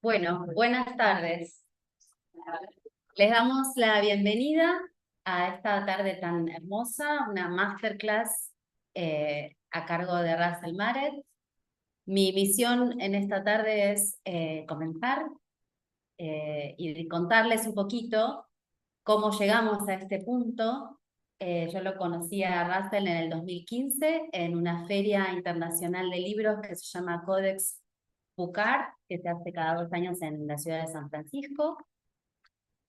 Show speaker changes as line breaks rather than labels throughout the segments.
Bueno, buenas tardes. Les damos la bienvenida a esta tarde tan hermosa, una masterclass a cargo de Russell Maret. Mi misión en esta tarde es comenzar y contarles un poquito cómo llegamos a este punto. Yo lo conocí a Russell en el 2015 en una feria internacional de libros que se llama Codex Pucard, que se hace cada 2 años en la ciudad de San Francisco.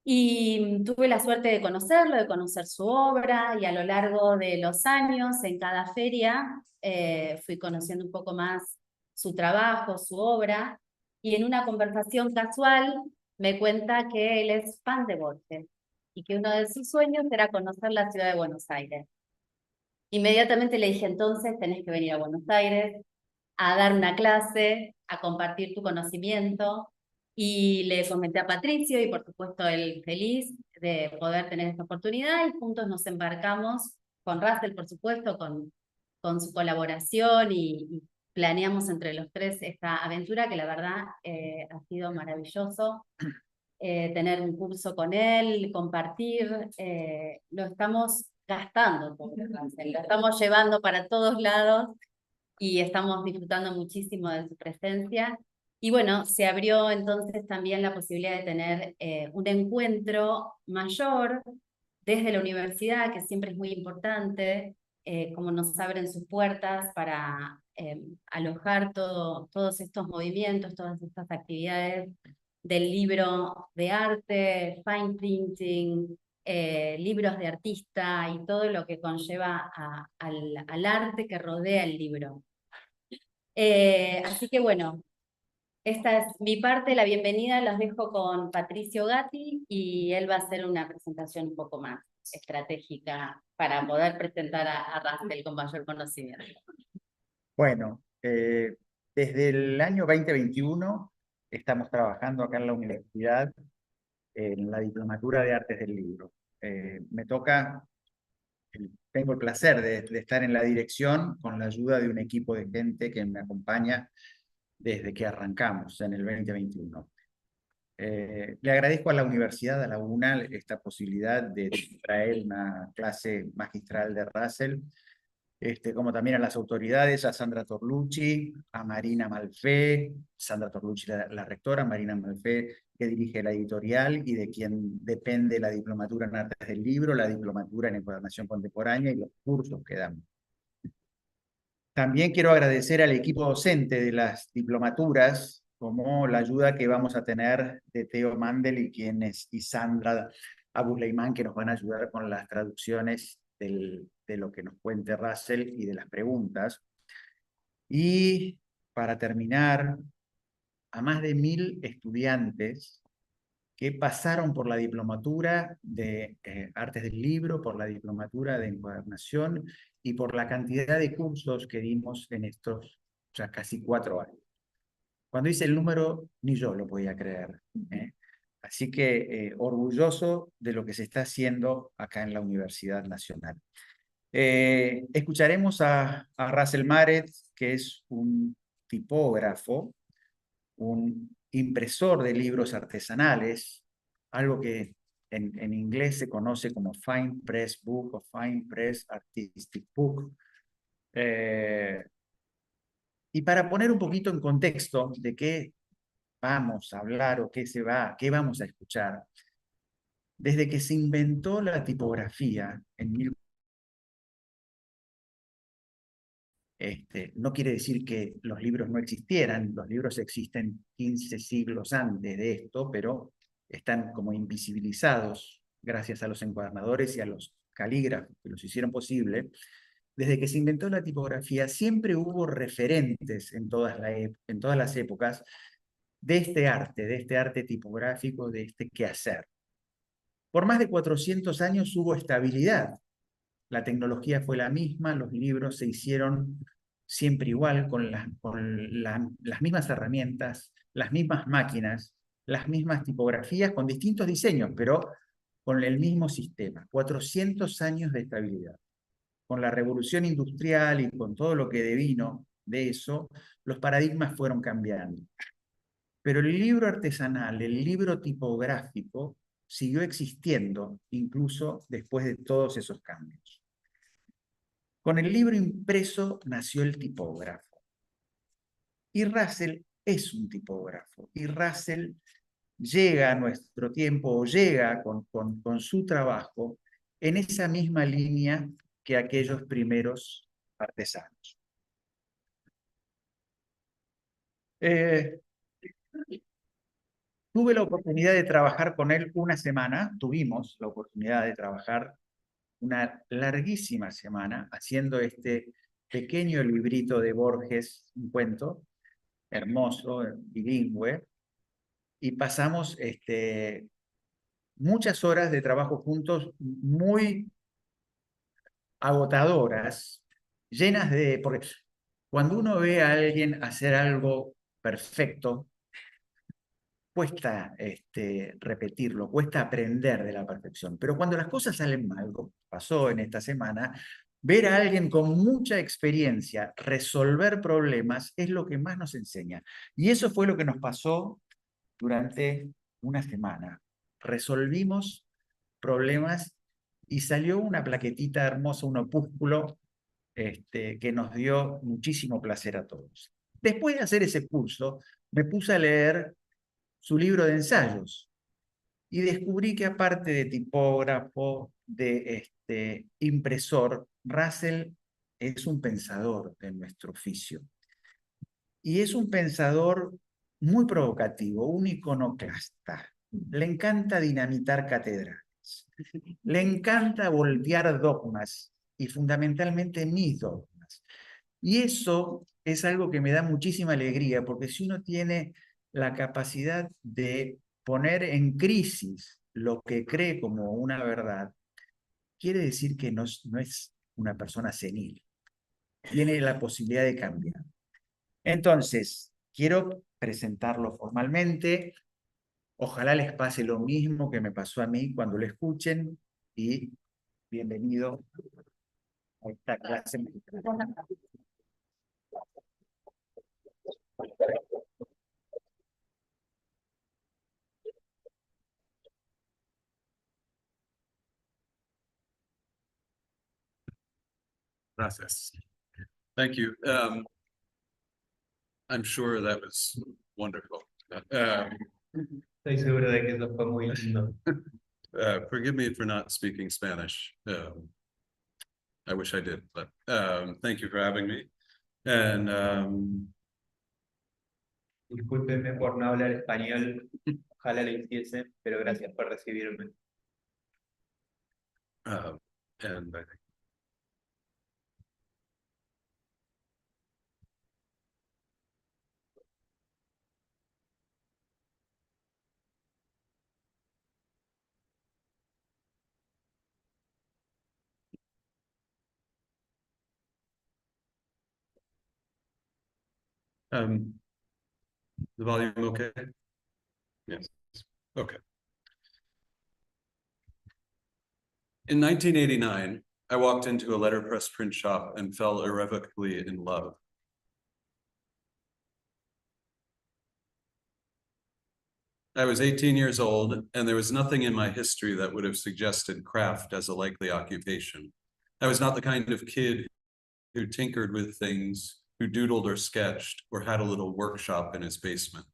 Y tuve la suerte de conocerlo, de conocer su obra, y a lo largo de los años, en cada feria, fui conociendo un poco más su trabajo, su obra, y en una conversación casual me cuenta que él es fan de Borges, y que uno de sus sueños era conocer la ciudad de Buenos Aires. Inmediatamente le dije, entonces tenés que venir a Buenos Aires, a dar una clase, a compartir tu conocimiento. Y le comenté a Patricio y por supuesto él feliz de poder tener esta oportunidad y juntos nos embarcamos con Russell, por supuesto, con su colaboración y planeamos entre los tres esta aventura que la verdad ha sido maravilloso. Tener un curso con él, compartir, lo estamos gastando todo, lo estamos llevando para todos lados y estamos disfrutando muchísimo de su presencia. Y bueno, se abrió entonces también la posibilidad de tener un encuentro mayor desde la universidad, que siempre es muy importante, como nos abren sus puertas para alojar todos estos movimientos, todas estas actividades del libro de arte, fine printing, libros de artista y todo lo que conlleva al arte que rodea el libro. Así que bueno, esta es mi parte, la bienvenida, los dejo con Patricio Gatti y él va a hacer una presentación un poco más estratégica para poder presentar a Russell con mayor conocimiento.
Bueno, desde el año 2021 estamos trabajando acá en la universidad en la Diplomatura de Artes del Libro. Tengo el placer de estar en la dirección con la ayuda de un equipo de gente que me acompaña desde que arrancamos en el 2021. Le agradezco a la universidad, a la UNAL, esta posibilidad de traer una clase magistral de Russell, como también a las autoridades, a Sandra Torlucci, a Marina Malfé, Sandra Torlucci, la rectora, Marina Malfé, que dirige la editorial y de quien depende la diplomatura en Artes del Libro, la diplomatura en Encuadernación Contemporánea y los cursos que damos. También quiero agradecer al equipo docente de las diplomaturas, como la ayuda que vamos a tener de Theo Mandel y Sandra Abusleiman, que nos van a ayudar con las traducciones de lo que nos cuente Russell y de las preguntas. Y para terminar, a más de 1000 estudiantes que pasaron por la diplomatura de Artes del Libro, por la diplomatura de Encuadernación y por la cantidad de cursos que dimos en estos ya casi 4 años. Cuando hice el número, ni yo lo podía creer. Así que orgulloso de lo que se está haciendo acá en la Universidad Nacional. Escucharemos a Russell Maret, que es un tipógrafo, un impresor de libros artesanales, algo que en inglés se conoce como Fine Press Book o Fine Press Artistic Book. Y para poner un poquito en contexto de qué vamos a hablar o qué vamos a escuchar, desde que se inventó la tipografía en no quiere decir que los libros no existieran, los libros existen 15 siglos antes de esto, pero están como invisibilizados gracias a los encuadernadores y a los calígrafos que los hicieron posible. Desde que se inventó la tipografía siempre hubo referentes en todas las épocas de este arte tipográfico, de este quehacer. Por más de 400 años hubo estabilidad. La tecnología fue la misma, los libros se hicieron siempre igual, con las mismas herramientas, las mismas máquinas, las mismas tipografías, con distintos diseños, pero con el mismo sistema. 400 años de estabilidad. Con la revolución industrial y con todo lo que devino de eso, los paradigmas fueron cambiando. Pero el libro artesanal, el libro tipográfico, siguió existiendo incluso después de todos esos cambios. Con el libro impreso nació el tipógrafo. Y Russell es un tipógrafo. Y Russell llega a nuestro tiempo, o llega con su trabajo, en esa misma línea que aquellos primeros artesanos. Tuve la oportunidad de trabajar con él una semana, tuvimos la oportunidad de trabajar una larguísima semana haciendo este pequeño librito de Borges, un cuento hermoso, bilingüe, y pasamos muchas horas de trabajo juntos, muy agotadoras, llenas de... Porque cuando uno ve a alguien hacer algo perfecto, cuesta repetirlo, cuesta aprender de la perfección. Pero cuando las cosas salen mal, como pasó en esta semana, ver a alguien con mucha experiencia resolver problemas es lo que más nos enseña. Y eso fue lo que nos pasó durante una semana. Resolvimos problemas y salió una plaquetita hermosa, un opúsculo que nos dio muchísimo placer a todos. Después de hacer ese curso, me puse a leer su libro de ensayos y descubrí que aparte de tipógrafo, de impresor, Russell es un pensador de nuestro oficio. Y es un pensador muy provocativo, un iconoclasta. Le encanta dinamitar catedrales. Le encanta voltear dogmas y fundamentalmente mis dogmas. Y eso es algo que me da muchísima alegría, porque si uno tiene la capacidad de poner en crisis lo que cree como una verdad, quiere decir que no es una persona senil. Tiene la posibilidad de cambiar. Entonces, quiero presentarlo formalmente. Ojalá les pase lo mismo que me pasó a mí cuando lo escuchen y bienvenido a esta clase.
Gracias. Thank you. I'm sure that was wonderful.
Estoy seguro de que eso fue muy lindo.
Forgive me for not speaking Spanish. I wish I did, but thank you for having me. And
Discúlpenme por no hablar español, ojalá lo hiciese, pero gracias por recibirme.
and I think the volume okay? Yes. Okay. In 1989, I walked into a letterpress print shop and fell irrevocably in love. I was 18 years old, and there was nothing in my history that would have suggested craft as a likely occupation. I was not the kind of kid who tinkered with things, who doodled or sketched, or had a little workshop in his basement.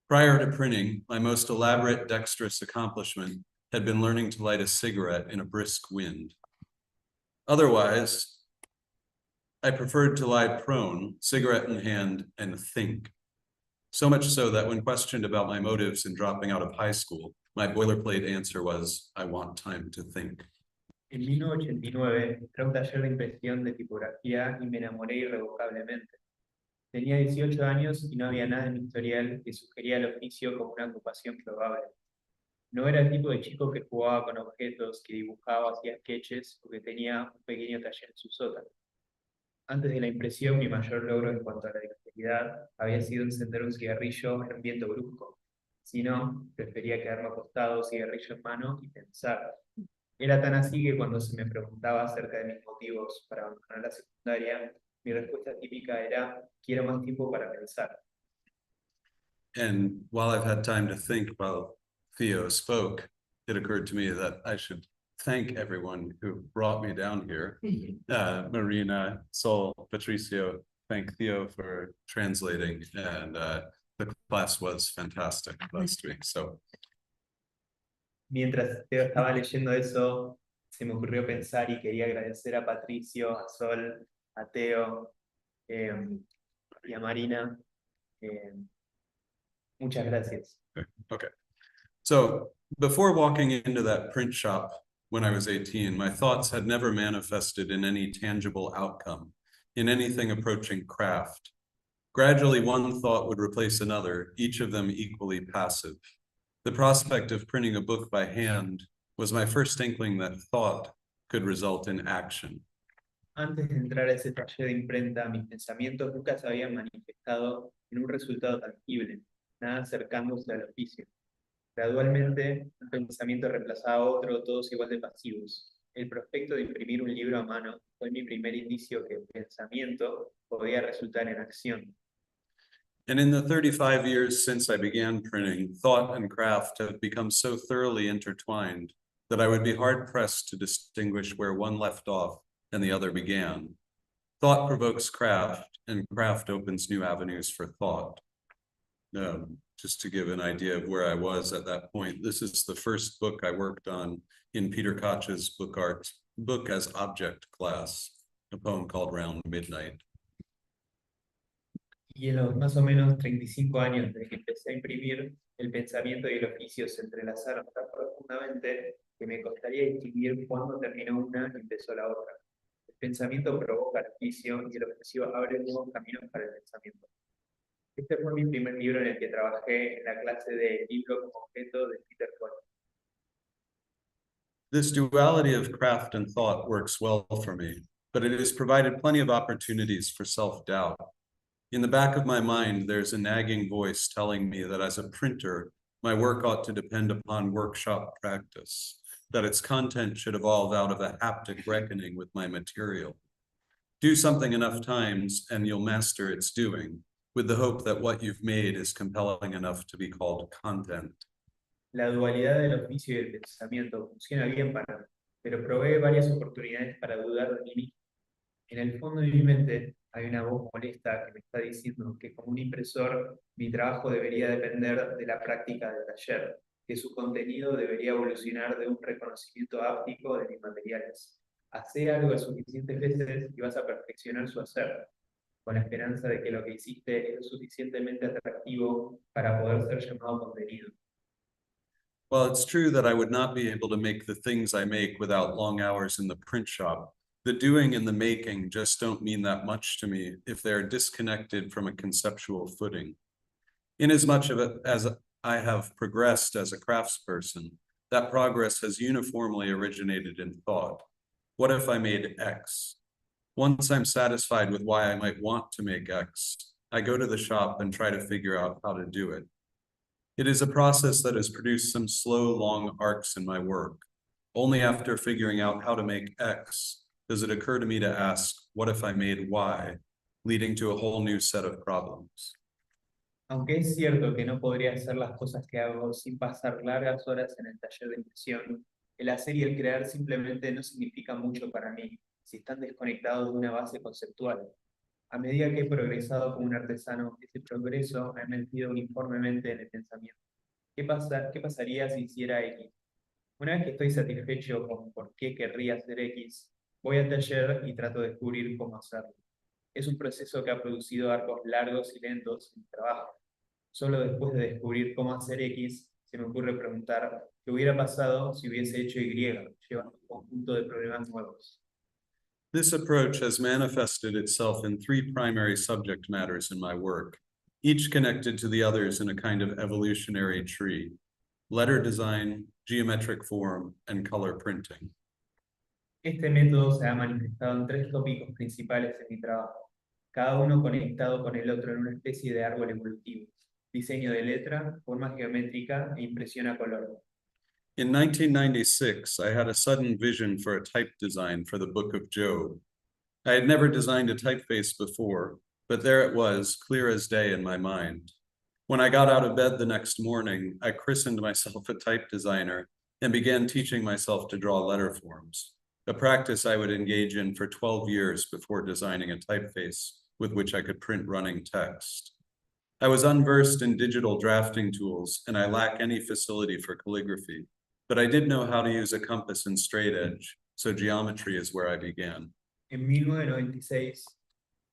Prior to printing, my most elaborate dexterous accomplishment had been learning to light a cigarette in a brisk wind. Otherwise, I preferred to lie prone, cigarette in hand, and think. So much so that when questioned about my motives in dropping out of high school, my boilerplate answer was, I want time to think.
En 1989 entré a un taller de impresión de tipografía y me enamoré irrevocablemente. Tenía 18 años y no había nada en mi historial que sugería el oficio como una ocupación probable. No era el tipo de chico que jugaba con objetos, que dibujaba, hacía sketches o que tenía un pequeño taller en su sótano. Antes de la impresión, mi mayor logro en cuanto a la dexteridad había sido encender un cigarrillo en un viento brusco. Si no, prefería quedarme acostado, cigarrillo en mano y pensar. Era tan así que cuando se me preguntaba acerca de mis motivos para abandonar la secundaria, Mi respuesta típica era, quiero más tiempo para pensar.
And while I've had time to think while Theo spoke, it occurred to me that I should thank everyone who brought me down here. Marina, Sol, Patricio, thank Theo for translating, and the class was fantastic last week. So
Mientras Teo estaba leyendo eso, se me ocurrió pensar y quería agradecer a Patricio, a Sol, a Teo y a Marina. Muchas gracias.
okay. So before walking into that print shop when I was 18, my thoughts had never manifested in any tangible outcome, in anything approaching craft. Gradually, one thought would replace another, each of them equally passive. The prospect of printing a book by hand was my first inkling that thought could result in action.
Antes de entrar a ese taller de imprenta, mis pensamientos nunca se habían manifestado en un resultado tangible, nada acercándose al oficio. Gradualmente, un pensamiento reemplazaba a otro, todos igual de pasivos. El prospecto de imprimir un libro a mano fue mi primer indicio que el pensamiento podía resultar en acción.
And in the 35 years since I began printing, thought and craft have become so thoroughly intertwined that I would be hard-pressed to distinguish where one left off and the other began. Thought provokes craft, and craft opens new avenues for thought. Just to give an idea of where I was at that point, this is the first book I worked on in Peter Koch's book as object class, a poem called Round Midnight.
Y en los más o menos 35 años desde que empecé a imprimir, el pensamiento y el oficio se entrelazaron tan profundamente que me costaría distinguir cuándo terminó una y empezó la otra. El pensamiento provoca el oficio y el oficio abre nuevos caminos para el pensamiento. Este fue mi primer libro en el que trabajé en la clase de libro como objeto de Peter Koch.
This duality of craft and thought works well for me, but it has provided plenty of opportunities for self-doubt. In the back of my mind, there's a nagging voice telling me that as a printer, my work ought to depend upon workshop practice, that its content should evolve out of a haptic reckoning with my material. Do something enough times and you'll master its doing, with the hope that what you've made is compelling enough to be called content.
La dualidad del oficio y del pensamiento funciona bien para mí, pero provee varias oportunidades para dudar de mí mismo. En el fondo de mi mente hay una voz molesta que me está diciendo que como un impresor mi trabajo debería depender de la práctica del taller, que su contenido debería evolucionar de un reconocimiento áptico de mis materiales. Hacé algo las suficientes veces y vas a perfeccionar su hacer, con la esperanza de que lo que hiciste es lo suficientemente atractivo para poder ser llamado contenido.
While it's true that I would not be able to make the things I make without long hours in the print shop, the doing and the making just don't mean that much to me if they're disconnected from a conceptual footing. Inasmuch of it as I have progressed as a craftsperson, that progress has uniformly originated in thought. What if I made X? Once I'm satisfied with why I might want to make X, I go to the shop and try to figure out how to do it. It is a process that has produced some slow, long arcs in my work. Only after figuring out how to make X does it occur to me to ask, what if I made Y, leading to a whole new set of problems.
Aunque es cierto que no podría hacer las cosas que hago sin pasar largas horas en el taller de impresión, el hacer y el crear simplemente no significa mucho para mí si están desconectados de una base conceptual. A medida que he progresado como un artesano, ese progreso ha emergido uniformemente en el pensamiento. ¿Qué pasaría si hiciera X? Una vez que estoy satisfecho con por qué querría hacer X, voy al taller y trato de descubrir cómo hacerlo. Es un proceso que ha producido arcos largos y lentos en mi trabajo. Solo después de descubrir cómo hacer X, se me ocurre preguntar qué hubiera pasado si hubiese hecho Y, llevando un conjunto de problemas nuevos.
This approach has manifested itself in three primary subject matters in my work, each connected to the others in a kind of evolutionary tree: letter design, geometric form, and color printing.
Este método se ha manifestado en tres tópicos principales en mi trabajo, cada uno conectado con el otro en una especie de árbol evolutivo: diseño de letra, forma geométrica e impresión a color.
In 1996, I had a sudden vision for a type design for the Book of Job. I had never designed a typeface before, but there it was, clear as day in my mind. When I got out of bed the next morning, I christened myself a type designer and began teaching myself to draw letter forms, a practice I would engage in for 12 years before designing a typeface with which I could print running text. I was unversed in digital drafting tools, and I lack any facility for calligraphy, but I did know how to use a compass and straight edge, so geometry is where I began.
En 1996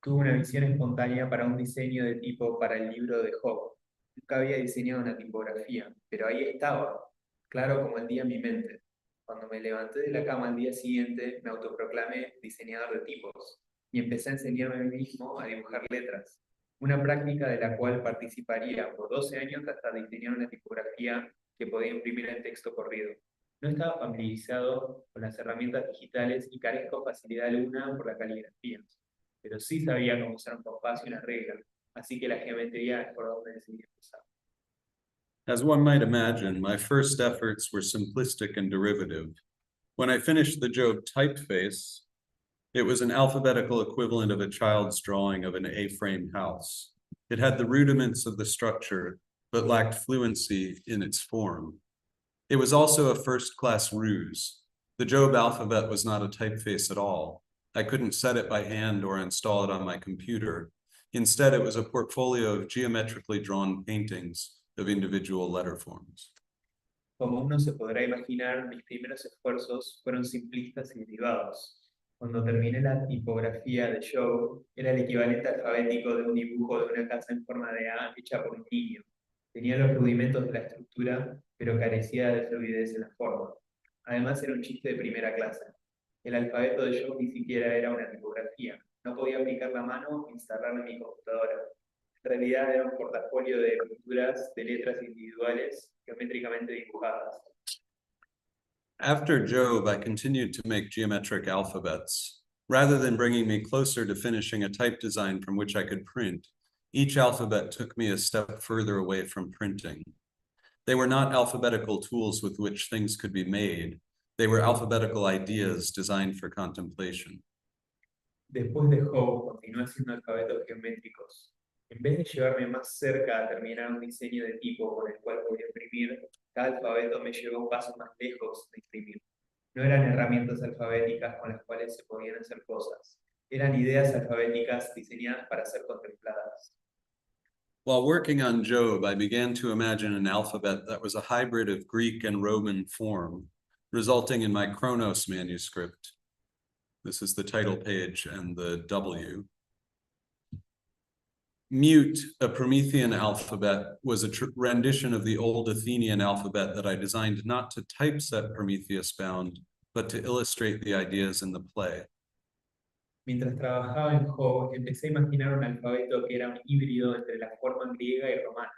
tuve una visión espontánea para un diseño de tipo para el libro de Job. Nunca había diseñado una tipografía, pero ahí estaba, claro como el día en mi mente. Cuando me levanté de la cama al día siguiente, me autoproclamé diseñador de tipos y empecé a enseñarme a mí mismo a dibujar letras, una práctica de la cual participaría por 12 años hasta diseñar una tipografía que podía imprimir en texto corrido. No estaba familiarizado con las herramientas digitales y carezco facilidad alguna por la caligrafía, pero sí sabía cómo usar un compás y una regla, así que la geometría es por donde decidí empezar.
As one might imagine, my first efforts were simplistic and derivative. When I finished the Job typeface, it was an alphabetical equivalent of a child's drawing of an A-frame house. It had the rudiments of the structure, but lacked fluency in its form. It was also a first-class ruse. The Job alphabet was not a typeface at all. I couldn't set it by hand or install it on my computer. Instead, it was a portfolio of geometrically drawn paintings of individual letter forms.
Como uno se podrá imaginar, mis primeros esfuerzos fueron simplistas y derivados. Cuando terminé la tipografía de Job, era el equivalente alfabético de un dibujo de una casa en forma de A hecha por un niño. Tenía los rudimentos de la estructura, pero carecía de fluidez en la forma. Además, era un chiste de primera clase. El alfabeto de Job ni siquiera era una tipografía. No podía aplicar la mano e instalarla en mi computadora. En realidad era un portafolio de pinturas de letras individuales geométricamente dibujadas.
After Job, I continued to make geometric alphabets. Rather than bringing me closer to finishing a type design from which I could print, each alphabet took me a step further away from printing. They were not alphabetical tools with which things could be made. They were alphabetical ideas designed for contemplation.
Después de Job, continué haciendo alfabetos geométricos. En vez de llevarme más cerca a terminar un diseño de tipo con el cual podía imprimir, cada alfabeto me llevó un paso más lejos de imprimir. No eran herramientas alfabéticas con las cuales se podían hacer cosas. Eran ideas alfabéticas diseñadas para ser contempladas.
While working on Job, I began to imagine an alphabet that was a hybrid of Greek and Roman form, resulting in my Chronos manuscript. This is the title page and the W. Mute, a Promethean alphabet, was a rendition of the old Athenian alphabet that I designed not to typeset Prometheus bound, but to illustrate the ideas in the play.
Mientras trabajaba en Job, empecé a imaginar un alfabeto que era un híbrido entre la forma griega y romana,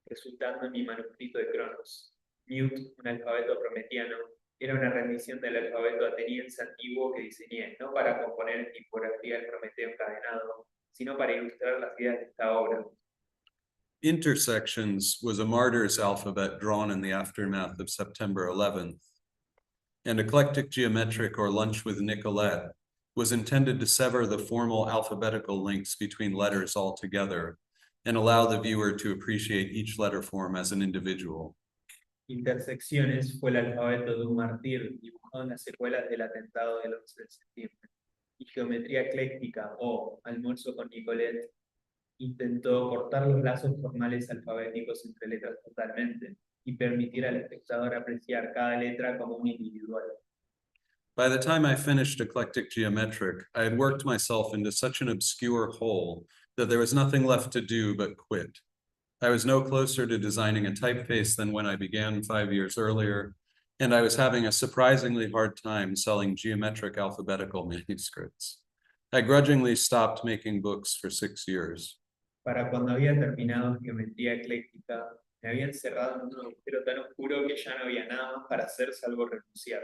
resultando en mi manuscrito de Cronos. Mute, un alfabeto prometiano, era una rendición del alfabeto ateniense antiguo que diseñé, no para componer en tipografía el Prometeo encadenado, sino para ilustrar las ideas de esta obra.
Intersections was a martyr's alphabet drawn in the aftermath of September 11th. And Eclectic Geometric or Lunch with Nicolette was intended to sever the formal alphabetical links between letters altogether and allow the viewer to appreciate each letter form as an individual.
Intersecciones fue el alfabeto de un mártir dibujado en las secuelas del atentado del 11 de septiembre. Y Geometría Ecléctica o Almuerzo con Nicolette intentó cortar los lazos formales alfabéticos entre letras totalmente y permitir al espectador apreciar cada letra como un individual.
By the time I finished Eclectic Geometric, I had worked myself into such an obscure hole that there was nothing left to do but quit. I was no closer to designing a typeface than when I began 5 years earlier, and I was having a surprisingly hard time selling geometric alphabetical manuscripts. I grudgingly stopped making books for 6 years.
Para cuando había terminado Geometría Ecléctica, me había encerrado en un agujero tan oscuro que ya no había nada más para hacer salvo renunciar.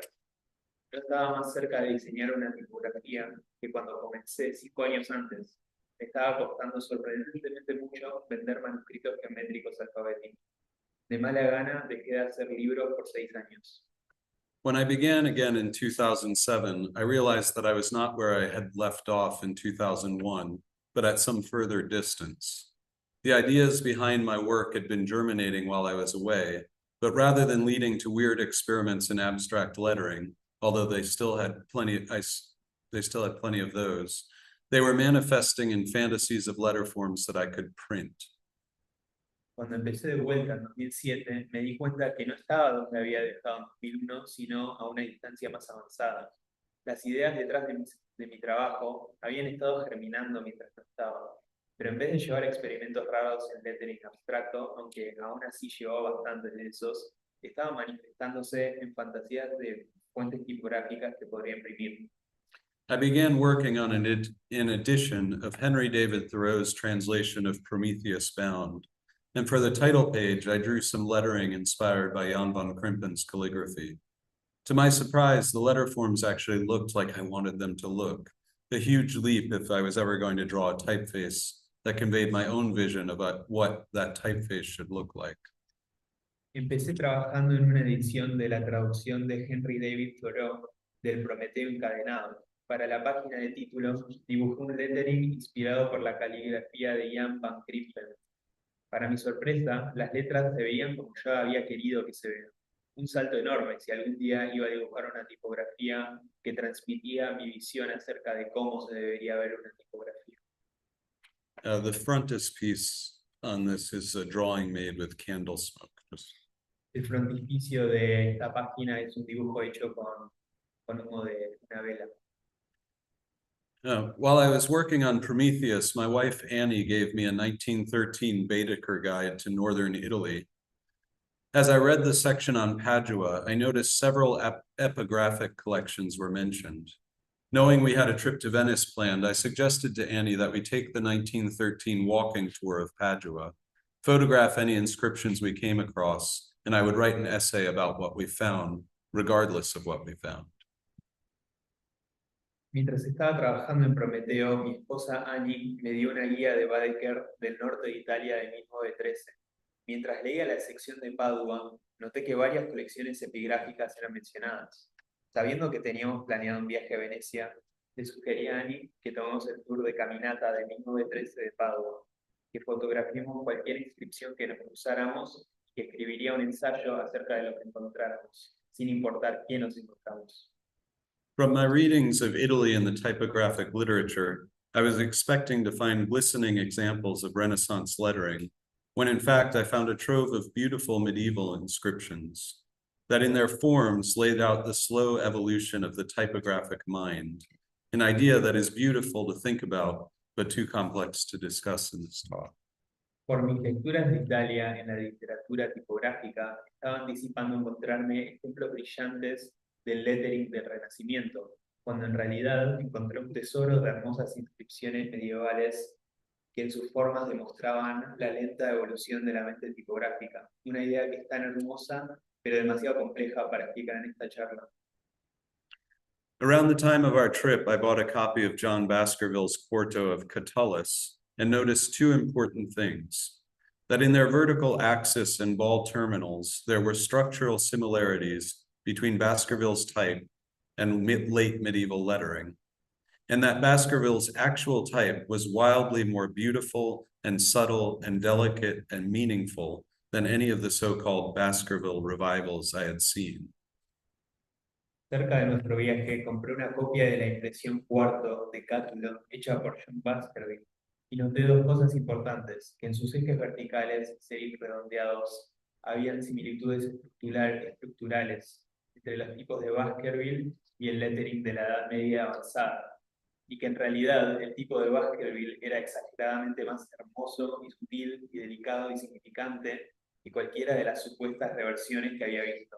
No estaba más cerca de diseñar una tipografía que cuando comencé 5 años antes. Me estaba costando sorprendentemente mucho vender manuscritos geométricos alfabéticos. De mala gana dejé de hacer libros por 6 años.
When I began again in 2007, I realized that I was not where I had left off in 2001, but at some further distance. The ideas behind my work had been germinating while I was away, but rather than leading to weird experiments in abstract lettering, although they still had plenty of those, they were manifesting in fantasies of letter forms that I could print.
Cuando empecé de vuelta en 2007, me di cuenta que no estaba donde había dejado en 2001, sino a una distancia más avanzada. Las ideas detrás de mi trabajo habían estado germinando mientras no estaba, pero en vez de llevar experimentos raros en lettering abstracto, aunque aún así llevaba bastantes de esos, estaban manifestándose en fantasías de fuentes tipográficas que podría imprimir.
I began working on an edition of Henry David Thoreau's translation of Prometheus Bound. And for the title page, I drew some lettering inspired by Jan van Krimpen's calligraphy. To my surprise, the letter forms actually looked like I wanted them to look. A huge leap if I was ever going to draw a typeface that conveyed my own vision about what that typeface should look like.
Empecé trabajando en una edición de la traducción de Henry David Thoreau del Prometeo encadenado. Para la página de título, dibujé un lettering inspirado por la caligrafía de Jan van Krimpen. Para mi sorpresa, las letras se veían como yo había querido que se vean. Un salto enorme si algún día iba a dibujar una tipografía que transmitía mi visión acerca de cómo se debería ver una tipografía.
The frontispiece on this is a drawing made with candle smoke.
El frontispicio de esta página es un dibujo hecho con humo de una vela.
While I was working on Prometheus, my wife Annie gave me a 1913 Baedeker guide to northern Italy. As I read the section on Padua, I noticed several epigraphic collections were mentioned. Knowing we had a trip to Venice planned, I suggested to Annie that we take the 1913 walking tour of Padua, photograph any inscriptions we came across, and I would write an essay about what we found, regardless of what we found.
Mientras estaba trabajando en Prometeo, mi esposa Annie me dio una guía de Baedeker del norte de Italia de 1913. Mientras leía la sección de Padua, noté que varias colecciones epigráficas eran mencionadas. Sabiendo que teníamos planeado un viaje a Venecia, le sugerí a Annie que tomemos el tour de caminata de 1913 de Padua, que fotografiemos cualquier inscripción que nos cruzáramos y que escribiría un ensayo acerca de lo que encontráramos, sin importar quién nos encontramos.
From my readings of Italy and the typographic literature, I was expecting to find glistening examples of Renaissance lettering, when in fact I found a trove of beautiful medieval inscriptions that in their forms laid out the slow evolution of the typographic mind, an idea that is beautiful to think about, but too complex to discuss in this talk.
Por mis lecturas de Italia en la literatura tipográfica, estaba anticipando encontrarme ejemplos brillantes del lettering del Renacimiento, cuando en realidad encontré un tesoro de hermosas inscripciones medievales que en sus formas demostraban la lenta evolución de la mente tipográfica, una idea que es tan hermosa, pero demasiado compleja para explicar en esta charla.
Around the time of our trip, I bought a copy of John Baskerville's Quarto of Catullus and noticed two important things: that in their vertical axis and ball terminals, there were structural similarities between Baskerville's type and late medieval lettering, and that Baskerville's actual type was wildly more beautiful and subtle and delicate and meaningful than any of the so-called Baskerville revivals I had seen.
Cerca de nuestro viaje, compré una copia de la impresión cuarto de Catulo hecha por John Baskerville y noté dos cosas importantes: que en sus ejes verticales, serif redondeados, habían similitudes estructurales entre los tipos de Baskerville y el lettering de la Edad Media avanzada, y que en realidad el tipo de Baskerville era exageradamente más hermoso y sutil y delicado y significante que cualquiera de las supuestas reversiones que había visto.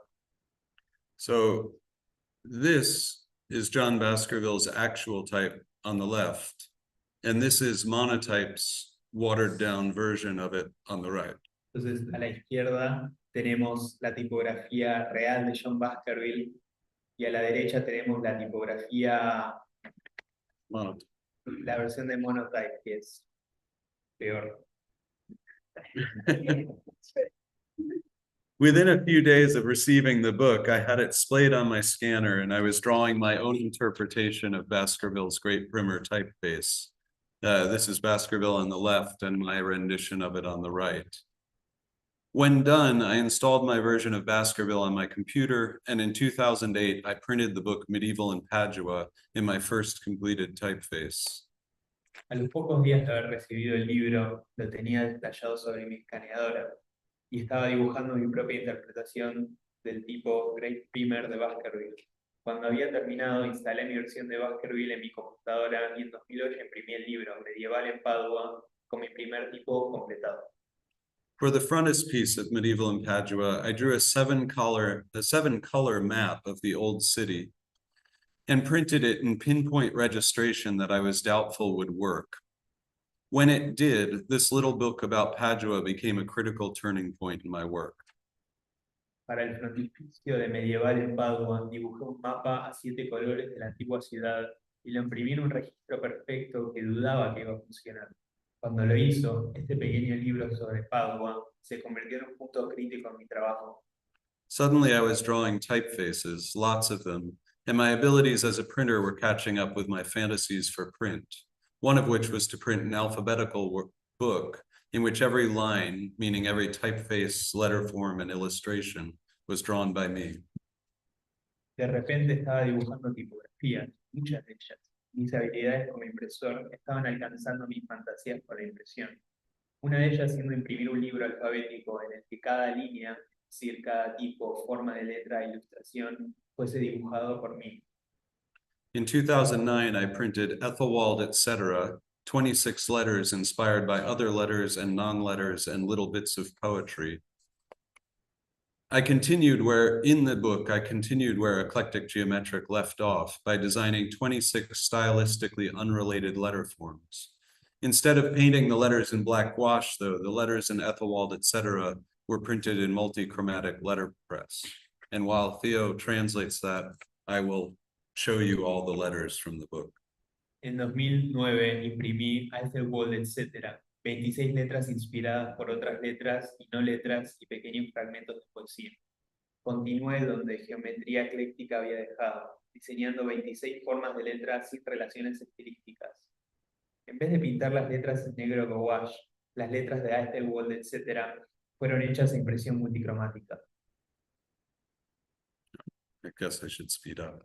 So this is John Baskerville's actual type on the left, and this is Monotype's watered down version of it on the right.
Entonces, a la izquierda tenemos la tipografía real de John Baskerville y a la derecha tenemos la tipografía,
Monotype.
la versión de Monotype, que es peor.
Within a few days of receiving the book, I had it splayed on my scanner and I was drawing my own interpretation of Baskerville's great primer typeface. This is Baskerville on the left and my rendition of it on the right. When done, I installed my version of Baskerville on my computer, and in 2008, I printed the book Medieval in Padua in my first completed typeface.
A los pocos días de haber recibido el libro, lo tenía detallado sobre mi escaneadora y estaba dibujando mi propia interpretación del tipo Great Primer de Baskerville. Cuando había terminado, instalé mi versión de Baskerville en mi computadora y en 2008 imprimí el libro Medieval en Padua con mi primer tipo completado.
For the frontispiece of Medieval in Padua, I drew a seven color map of the old city and printed it in pinpoint registration that I was doubtful would work. When it did, this little book about Padua became a critical turning point in my work.
Para el frontispicio de Medieval en Padua, dibujé un mapa a 7 colores de la antigua ciudad y lo imprimí en un registro perfecto que dudaba que iba a funcionar. Cuando lo hizo, este pequeño libro sobre Padua se convirtió en un punto crítico en mi trabajo.
Suddenly I was drawing typefaces, lots of them, and my abilities as a printer were catching up with my fantasies for print, one of which was to print an alphabetical book in which every line, meaning every typeface, letter form, and illustration, was drawn by me.
De repente estaba dibujando tipografías, muchas de ellas. Mis habilidades como impresor estaban alcanzando mis fantasías por la impresión. Una de ellas siendo imprimir un libro alfabético en el que cada línea, es decir, cada tipo, forma de letra e ilustración, fuese dibujado por mí.
In 2009, I printed Ethelwald, etc., 26 letters inspired by other letters and non-letters and little bits of poetry. In the book, I continued where Eclectic Geometric left off by designing 26 stylistically unrelated letter forms. Instead of painting the letters in black gouache, though, the letters in Ethelwald, etc., were printed in multi-chromatic letterpress. And while Theo translates that, I will show you all the letters from the book.
En 2009 imprimí Ethelwald, etc., 26 letras inspiradas por otras letras y no letras y pequeños fragmentos de poesía. Continué donde geometría ecléctica había dejado, diseñando 26 formas de letras sin relaciones estilísticas. En vez de pintar las letras en negro gouache, las letras de Ethelwald, etc., fueron hechas a impresión multicromática.
I guess I should speed up.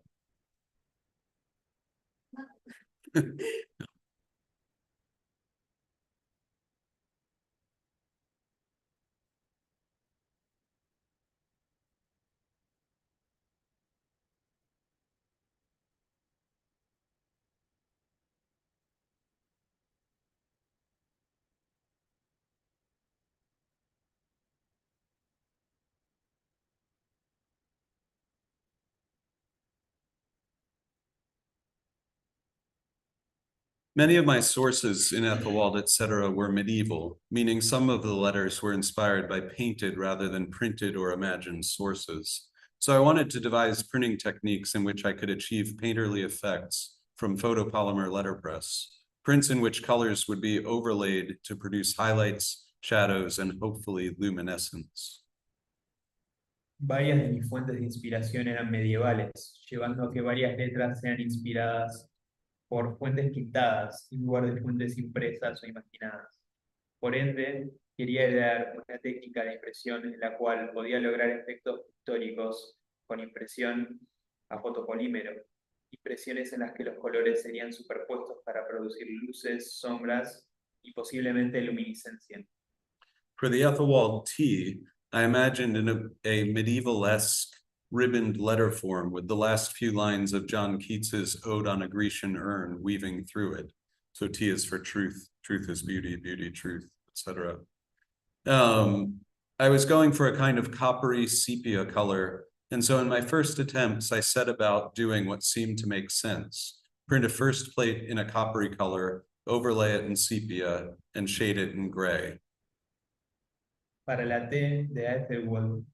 Many of my sources in Ethelwald, etc., were medieval, meaning some of the letters were inspired by painted rather than printed or imagined sources. So I wanted to devise printing techniques in which I could achieve painterly effects from photopolymer letterpress, prints in which colors would be overlaid to produce highlights, shadows, and hopefully luminescence.
Varias de mis fuentes de inspiración eran medievales, llevando a que varias letras sean inspiradas por fuentes pintadas en lugar de fuentes impresas o imaginadas. Por ende, quería idear una técnica de impresión en la cual podía lograr efectos pictóricos con impresión a fotopolímero, impresiones en las que los colores serían superpuestos para producir luces, sombras y posiblemente luminiscencia.
For the Ethelwald T, I imagined in a medieval-esque ribboned letter form with the last few lines of John Keats's Ode on a Grecian Urn weaving through it. So T is for truth, truth is beauty, beauty, truth, etc. I was going for a kind of coppery sepia color, and so in my first attempts, I set about doing what seemed to make sense. Print a first plate in a coppery color, overlay it in sepia, and shade it in gray.
Para la T de Ethelwald,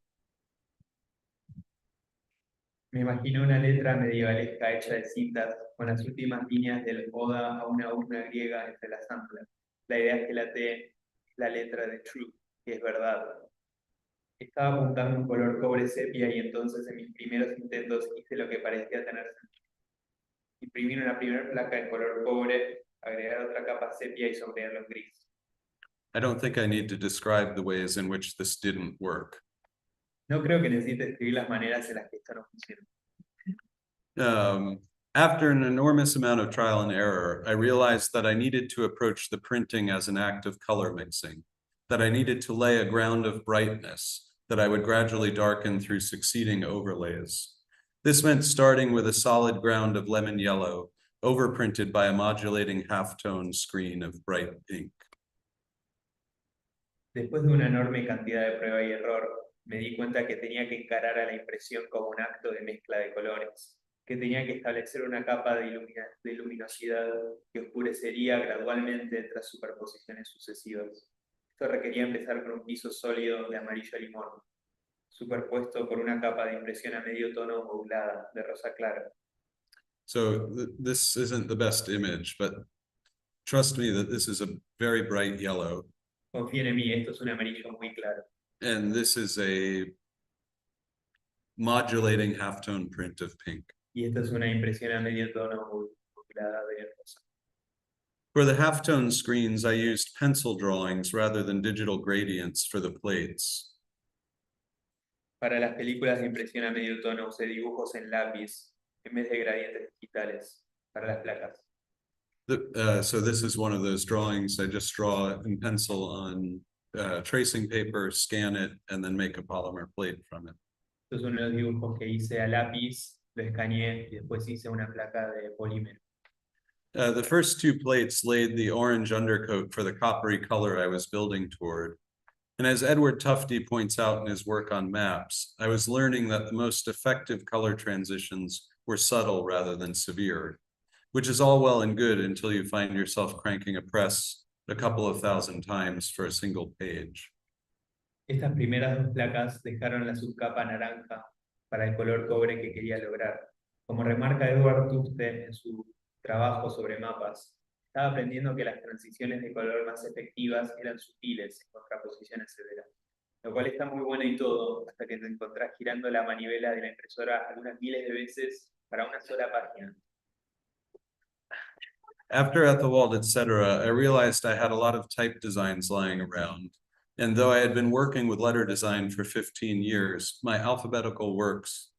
me imagino una letra medievalesca hecha de cintas con las últimas líneas del Oda a una urna griega entrelazándolas. La idea es que la T es la letra de truth, que es verdad. Estaba apuntando un color cobre sepia y entonces en mis primeros intentos hice lo que parecía tener sentido. Imprimir una primera placa en color cobre, agregar otra capa sepia y sombrearlo en gris.
I don't think I need to describe the ways in which this didn't work.
No creo que necesite escribir las maneras en las que esto no funciona.
After an enormous amount of trial and error, I realized that I needed to approach the printing as an act of color mixing, that I needed to lay a ground of brightness that I would gradually darken through succeeding overlays. This meant starting with a solid ground of lemon yellow, overprinted by a modulating halftone screen of bright pink.
Después de una enorme cantidad de prueba y error, me di cuenta que tenía que encarar a la impresión como un acto de mezcla de colores, que tenía que establecer una capa de luminosidad que oscurecería gradualmente tras superposiciones sucesivas. Esto requería empezar con un piso sólido de amarillo limón, superpuesto por una capa de impresión a medio tono modulada de rosa claro.
So this isn't the best image, but trust me that this is a very bright yellow.
Confíen en mí, esto es un amarillo muy claro.
And this is a modulating halftone print of pink.
Y esta es una impresión a medio tono modulada de rosa.
For the halftone screens, I used pencil drawings rather than digital gradients for the plates.
Para las películas de impresión a medio tono usé dibujos en lápiz en vez de gradientes digitales para las placas.
So this is one of those drawings. I just draw in pencil on tracing paper, scan it, and then make a polymer plate from it.
Estos son los dibujos que hice a lápiz, lo escaneé y después hice una placa de polímero.
The first two plates laid the orange undercoat for the coppery color I was building toward. And as Edward Tufte points out in his work on maps, I was learning that the most effective color transitions were subtle rather than severe, which is all well and good until you find yourself cranking a press a couple of thousand times for a single page.
Estas primeras dos placas dejaron la subcapa naranja para el color cobre que quería lograr. Como remarca Edward Tufte en su trabajo sobre mapas, estaba aprendiendo que las transiciones de color más efectivas eran sutiles en contraposiciones severas, lo cual está muy bueno y todo, hasta que te encontrás girando la manivela de la impresora algunas miles de veces para una sola página.
After Ethelwald, etc., I realized I had a lot of type designs lying around. And though I had been working with letter design for 15 years, my alphabetical works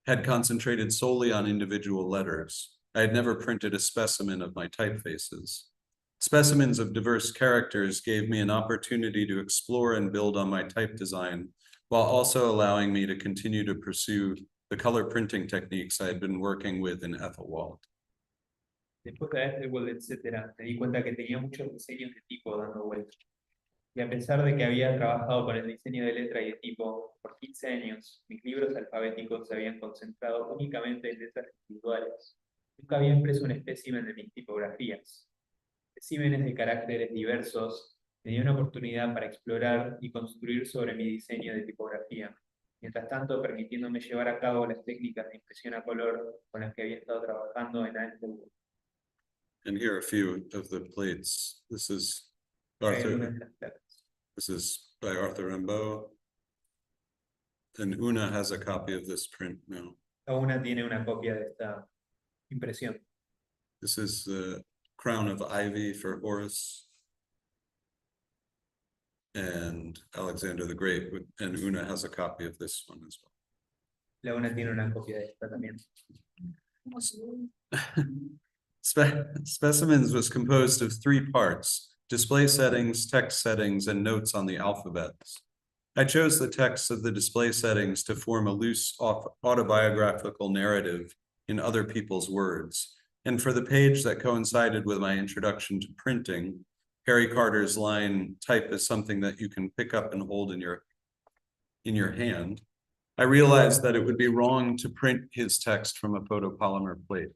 had concentrated solely on individual letters. I had never printed a specimen of my typefaces. Specimens of diverse characters gave me an opportunity to explore and build on my type design, while also allowing me to continue to pursue the color printing techniques I had been working with in Ethelwald.
Después de Ethelwald, etc., me di cuenta que tenía muchos diseños de tipo dando vueltas. Y a pesar de que había trabajado con el diseño de letra y de tipo por 15 años, mis libros alfabéticos se habían concentrado únicamente en letras individuales. Nunca había impreso un espécimen de mis tipografías. Especímenes de caracteres diversos me dio una oportunidad para explorar y construir sobre mi diseño de tipografía, mientras tanto permitiéndome llevar a cabo las técnicas de impresión a color con las que había estado trabajando en Ethelwald.
And here are a few of the plates. This is by Arthur Rimbaud. And Una has a copy of this print now.
Una tiene una copia de esta impresión.
This is the Crown of Ivy for Horace and Alexander the Great, and Una has a copy of this one as well.
La Una tiene una copia de esta también.
Specimens was composed of 3 parts: display settings, text settings, and notes on the alphabets. I chose the text of the display settings to form a loose autobiographical narrative in other people's words. And for the page that coincided with my introduction to printing, Harry Carter's line, "Type is something that you can pick up and hold in your hand," I realized that it would be wrong to print his text from a photopolymer plate.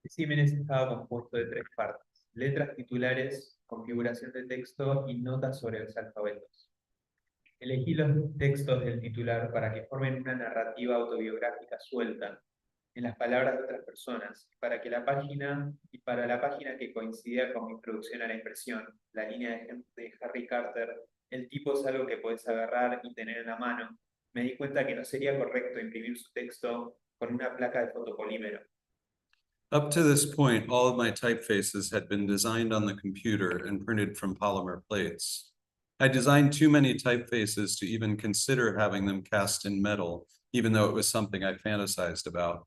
Especímenes estaba compuesto de 3 partes: letras titulares, configuración de texto y notas sobre los alfabetos. Elegí los textos del titular para que formen una narrativa autobiográfica suelta en las palabras de otras personas, para la página que coincidía con mi introducción a la impresión, la línea de Harry Carter, El tipo es algo que puedes agarrar y tener en la mano. Me di cuenta que no sería correcto imprimir su texto con una placa de fotopolímero.
Up to this point, all of my typefaces had been designed on the computer and printed from polymer plates. I designed too many typefaces to even consider having them cast in metal, even though it was something I fantasized about.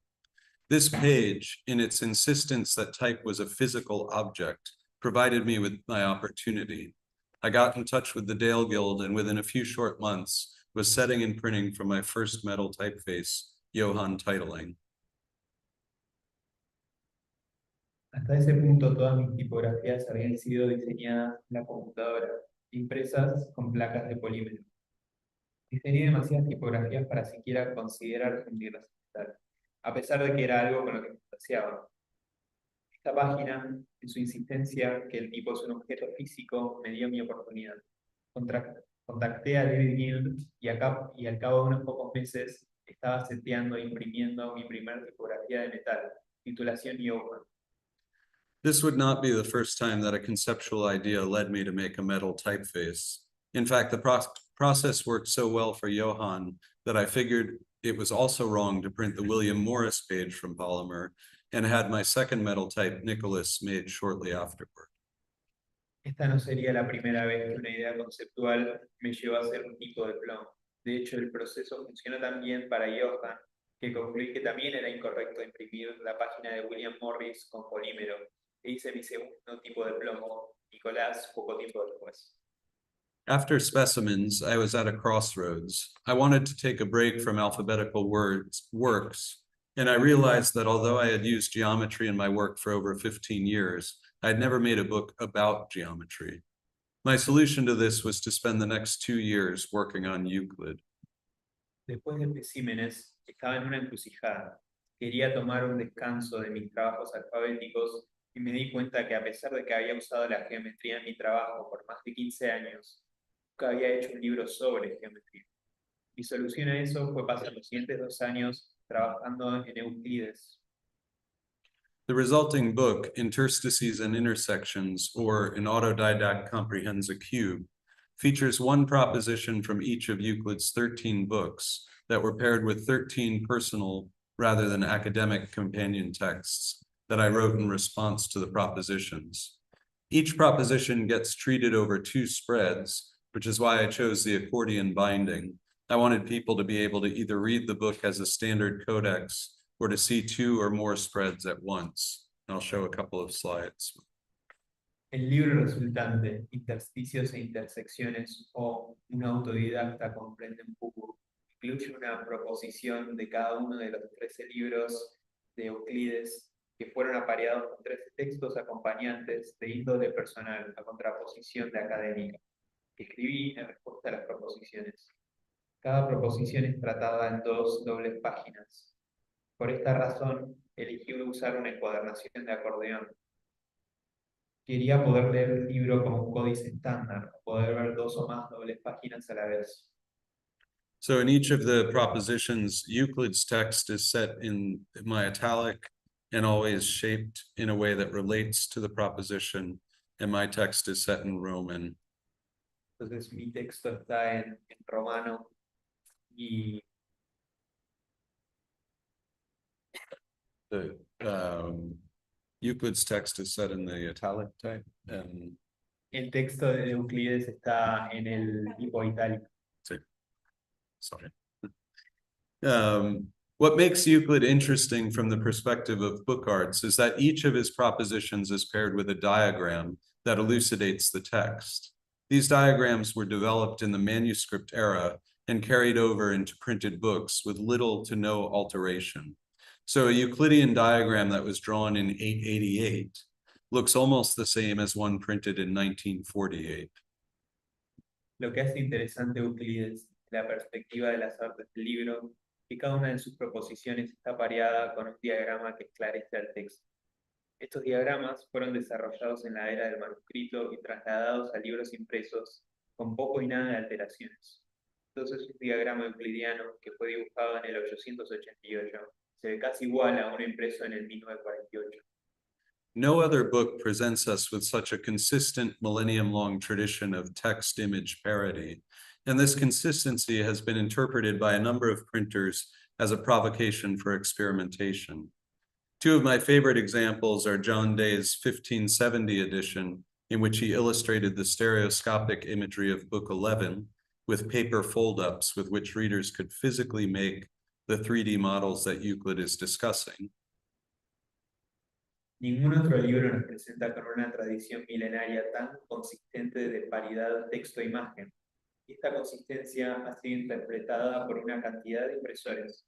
This page, in its insistence that type was a physical object, provided me with my opportunity. I got in touch with the Dale Guild and within a few short months was setting and printing from my first metal typeface, Johann Titling.
Hasta ese punto todas mis tipografías habían sido diseñadas en la computadora, impresas con placas de polímero. Diseñé demasiadas tipografías para siquiera considerar fundirlas en metal, a pesar de que era algo con lo que me fantaseaba. Esta página, en su insistencia que el tipo es un objeto físico, me dio mi oportunidad. Contacté a David Guild y al cabo de unos pocos meses estaba seteando e imprimiendo mi primera tipografía de metal, titulación Johann.
This would not be the first time that a conceptual idea led me to make a metal typeface. In fact, the process worked so well for Johann that I figured it was also wrong to print the William Morris page from polymer and had my second metal type, Nicholas, made shortly afterward.
Esta no sería la primera vez que una idea conceptual me llevó a hacer un tipo de plomo. De hecho, el proceso funcionó tan bien para Johann que concluí que también era incorrecto imprimir la página de William Morris con polímero e hice mi segundo tipo de plomo, Nicolás, poco tiempo después.
After specimens, I was at a crossroads. I wanted to take a break from alphabetical works, and I realized that although I had used geometry in my work for over 15 years, I had never made a book about geometry. My solution to this was to spend the next 2 years working on Euclid.
Después de especímenes, estaba en una encrucijada. Quería tomar un descanso de mis trabajos alfabéticos y me di cuenta que a pesar de que había usado la geometría en mi trabajo por más de 15 años, nunca había hecho un libro sobre geometría. Mi solución a eso fue pasar los siguientes 2 años trabajando en Euclides.
The resulting book, Interstices and Intersections, or An Autodidact Comprehends a Cube, features one proposition from each of Euclid's 13 books that were paired with 13 personal rather than academic companion texts that I wrote in response to the propositions. Each proposition gets treated over 2 spreads, which is why I chose the accordion binding. I wanted people to be able to either read the book as a standard codex or to see 2 or more spreads at once. I'll show a couple of slides.
El libro resultante, Intersticios e Intersecciones o Un autodidacta comprende un cubo, incluye una proposición de cada uno de los 13 libros de Euclides que fueron apareados con 13 textos acompañantes de índole personal a contraposición de académica, que escribí en respuesta a las proposiciones. Cada proposición es tratada en 2 dobles páginas. Por esta razón, elegí usar una encuadernación de acordeón. Quería poder leer el libro como un códice estándar, poder ver 2 o más dobles páginas a la vez.
So in each of the propositions, Euclid's text is set in my italic and always shaped in a way that relates to the proposition, and my text is set in Roman.
Entonces mi texto está en romano y
The Euclid's text is set in the italic type, and
el texto de Euclides está en el tipo itálico.
sorry. What makes Euclid interesting from the perspective of book arts is that each of his propositions is paired with a diagram that elucidates the text. These diagrams were developed in the manuscript era and carried over into printed books with little to no alteration. So a Euclidean diagram that was drawn in 888 looks almost the same as one printed in 1948.
Lo que hace interesante Euclides, la perspectiva de las artes del libro, que cada una de sus proposiciones está pareada con un diagrama que esclarece al texto. Estos diagramas fueron desarrollados en la era del manuscrito y trasladados a libros impresos con poco y nada de alteraciones. Entonces un diagrama euclidiano que fue dibujado en el 888 se ve casi igual a uno impreso en el 1948.
No other book presents us with such a consistent millennium-long tradition of text-image parody, and this consistency has been interpreted by a number of printers as a provocation for experimentation. Two of my favorite examples are John Day's 1570 edition, in which he illustrated the stereoscopic imagery of Book 11 with paper fold-ups with which readers could physically make the 3D models that Euclid is discussing.
Ningún otro libro nos presenta con una tradición milenaria tan consistente de paridad texto-imagen. Esta consistencia ha sido interpretada por una cantidad de impresores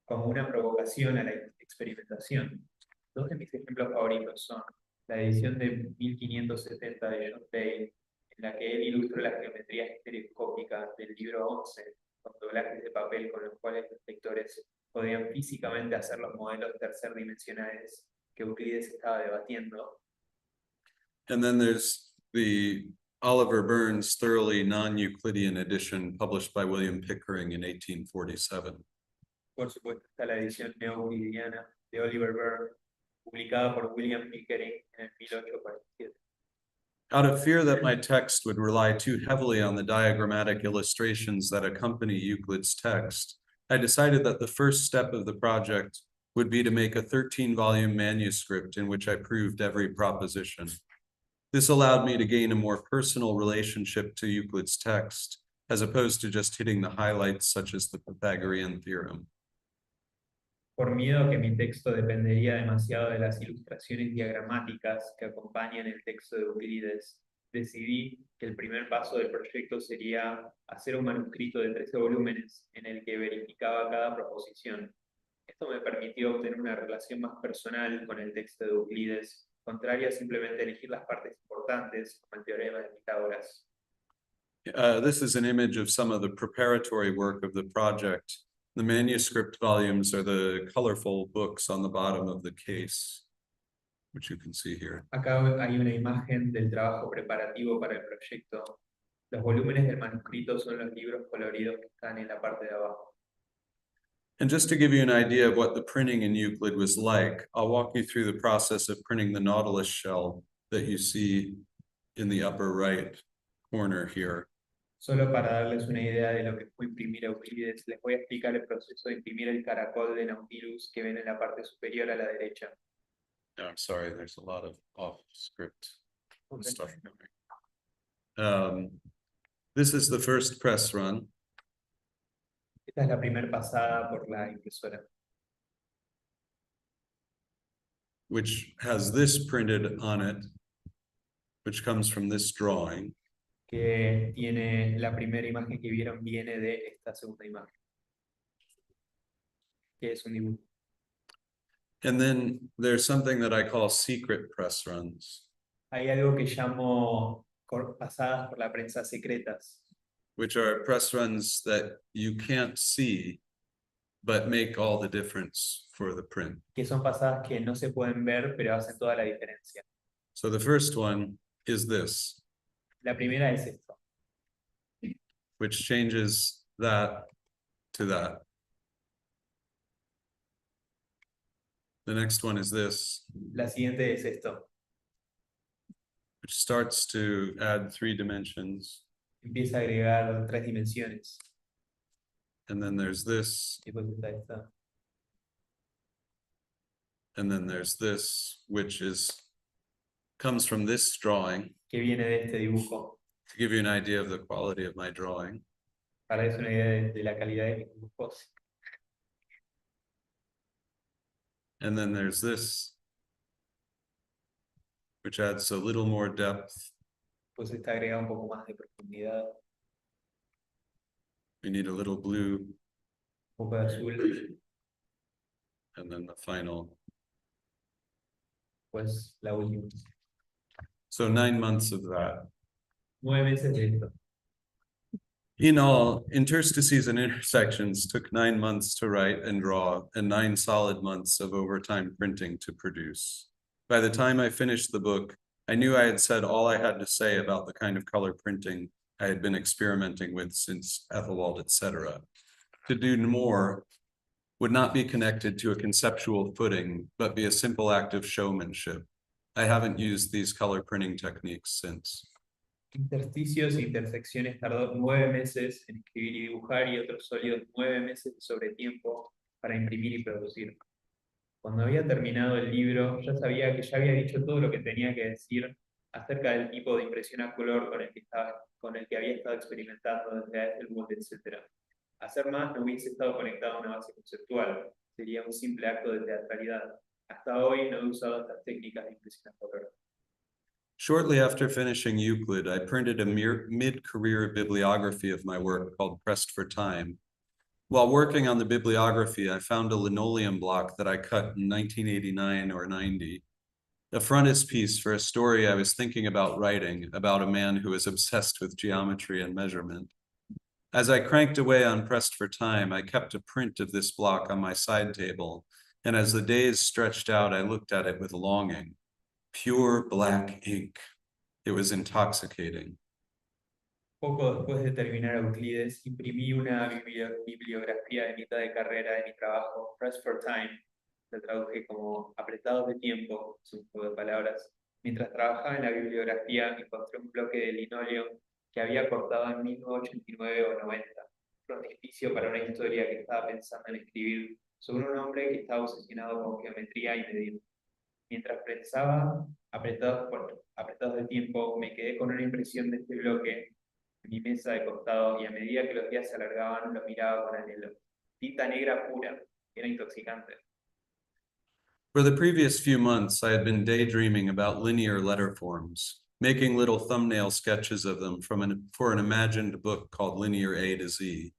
como una provocación a la experimentación. Dos de mis ejemplos favoritos son la edición de 1570 de John Day, en la que él ilustra la geometría estereoscópica del libro 11, con doblajes de papel con los cuales los lectores podían físicamente hacer los modelos tercerdimensionales que Euclides estaba debatiendo.
And then there's the Oliver Burns thoroughly non-Euclidean edition published by William Pickering in 1847.
Por supuesto está la edición neo-euclidiana de Oliver Burns, publicada por William Pickering en el 1847.
Out of fear that my text would rely too heavily on the diagrammatic illustrations that accompany Euclid's text, I decided that the first step of the project would be to make a 13-volume manuscript in which I proved every proposition. This allowed me to gain a more personal relationship to Euclid's text, as opposed to just hitting the highlights such as the Pythagorean theorem.
Por miedo a que mi texto dependería demasiado de las ilustraciones diagramáticas que acompañan el texto de Euclides, decidí que el primer paso del proyecto sería hacer un manuscrito de 13 volúmenes en el que verificaba cada proposición. Esto me permitió obtener una relación más personal con el texto de Euclides, contraria a simplemente elegir las partes importantes, como el teorema de Pitágoras.
This is an image of some of the preparatory work of the project. The manuscript volumes are the colorful books on the bottom of the case, which you can see here.
Acá hay una imagen del trabajo preparativo para el proyecto. Los volúmenes del manuscrito son los libros coloridos que están en la parte de abajo.
And just to give you an idea of what the printing in Euclid was like, I'll walk you through the process of printing the Nautilus shell that you see in the upper right corner here.
Solo para darles una idea de lo que fue imprimir Euclides, les voy a explicar el proceso de imprimir el caracol de Nautilus que ven en la parte superior a la derecha.
Oh, I'm sorry, there's a lot of off-script
Okay.
stuff going. This is the first press run.
Esta es la primera pasada por la impresora,
which has this printed on it, which comes from this drawing.
que tiene la primera imagen que vieron viene de esta segunda imagen, que es un dibujo.
And then there's something that I call secret press runs,
Hay algo que llamo pasadas por la prensa secretas,
which are press runs that you can't see, but make all the difference for the print.
que son pasadas que no se pueden ver, pero hacen toda la diferencia.
So the first one is this,
La primera es esto,
which changes that to that. The next one is this,
la siguiente es esto,
which starts to add 3 dimensions.
empieza a agregar 3 dimensiones,
And then there's this,
y después está esta,
and then there's this, which comes from this drawing,
que viene de este dibujo,
to give you an idea of the quality of my drawing.
para darles una idea de la calidad de mis dibujos.
And then there's this, which adds a little more depth.
Pues está agrega un poco más de profundidad,
We need a little blue,
un poco de azul,
and then the final.
pues la última.
So 9 months of that.
9 meses de esto.
In all, interstices and intersections took 9 months to write and draw, and 9 solid months of overtime printing to produce. By the time I finished the book, I knew I had said all I had to say about the kind of color printing I had been experimenting with since Ethelwald, etc. To do more would not be connected to a conceptual footing, but be a simple act of showmanship. I haven't used these color printing techniques since.
Intersticios e intersecciones tardó 9 meses en escribir y dibujar y otros sólidos 9 meses de sobretiempo para imprimir y producir. Cuando había terminado el libro, ya sabía que ya había dicho todo lo que tenía que decir acerca del tipo de impresión a color con el que había estado experimentando desde Ethelwood, etc. Hacer más no hubiese estado conectado a una base conceptual, sería un simple acto de teatralidad. Hasta hoy no he usado estas técnicas de impresión a color.
Shortly after finishing Euclid, I printed a mid-career bibliography of my work called Pressed for Time. While working on the bibliography, I found a linoleum block that I cut in 1989 or 90. A frontispiece for a story I was thinking about writing about a man who was obsessed with geometry and measurement. As I cranked away on Pressed for Time, I kept a print of this block on my side table, and as the days stretched out, I looked at it with longing. Pure black ink. It was intoxicating.
Poco después de terminar Euclides, imprimí una bibliografía de mitad de carrera de mi trabajo, Pressed for Time, lo traduje como apretados de tiempo, es un juego de palabras. Mientras trabajaba en la bibliografía, encontré un bloque de linóleo que había cortado en 1989 o 90, frontispicio para una historia que estaba pensando en escribir sobre un hombre que estaba obsesionado con geometría y medir. Mientras pensaba, apretados de tiempo, me quedé con una impresión de este bloque en mi mesa de costado y a medida que los días se alargaban lo miraba con anhelo. Tinta negra pura, era intoxicante.
For the previous few months, I had been daydreaming about linear letter forms, making little thumbnail sketches of them for an imagined book called Linear A to Z.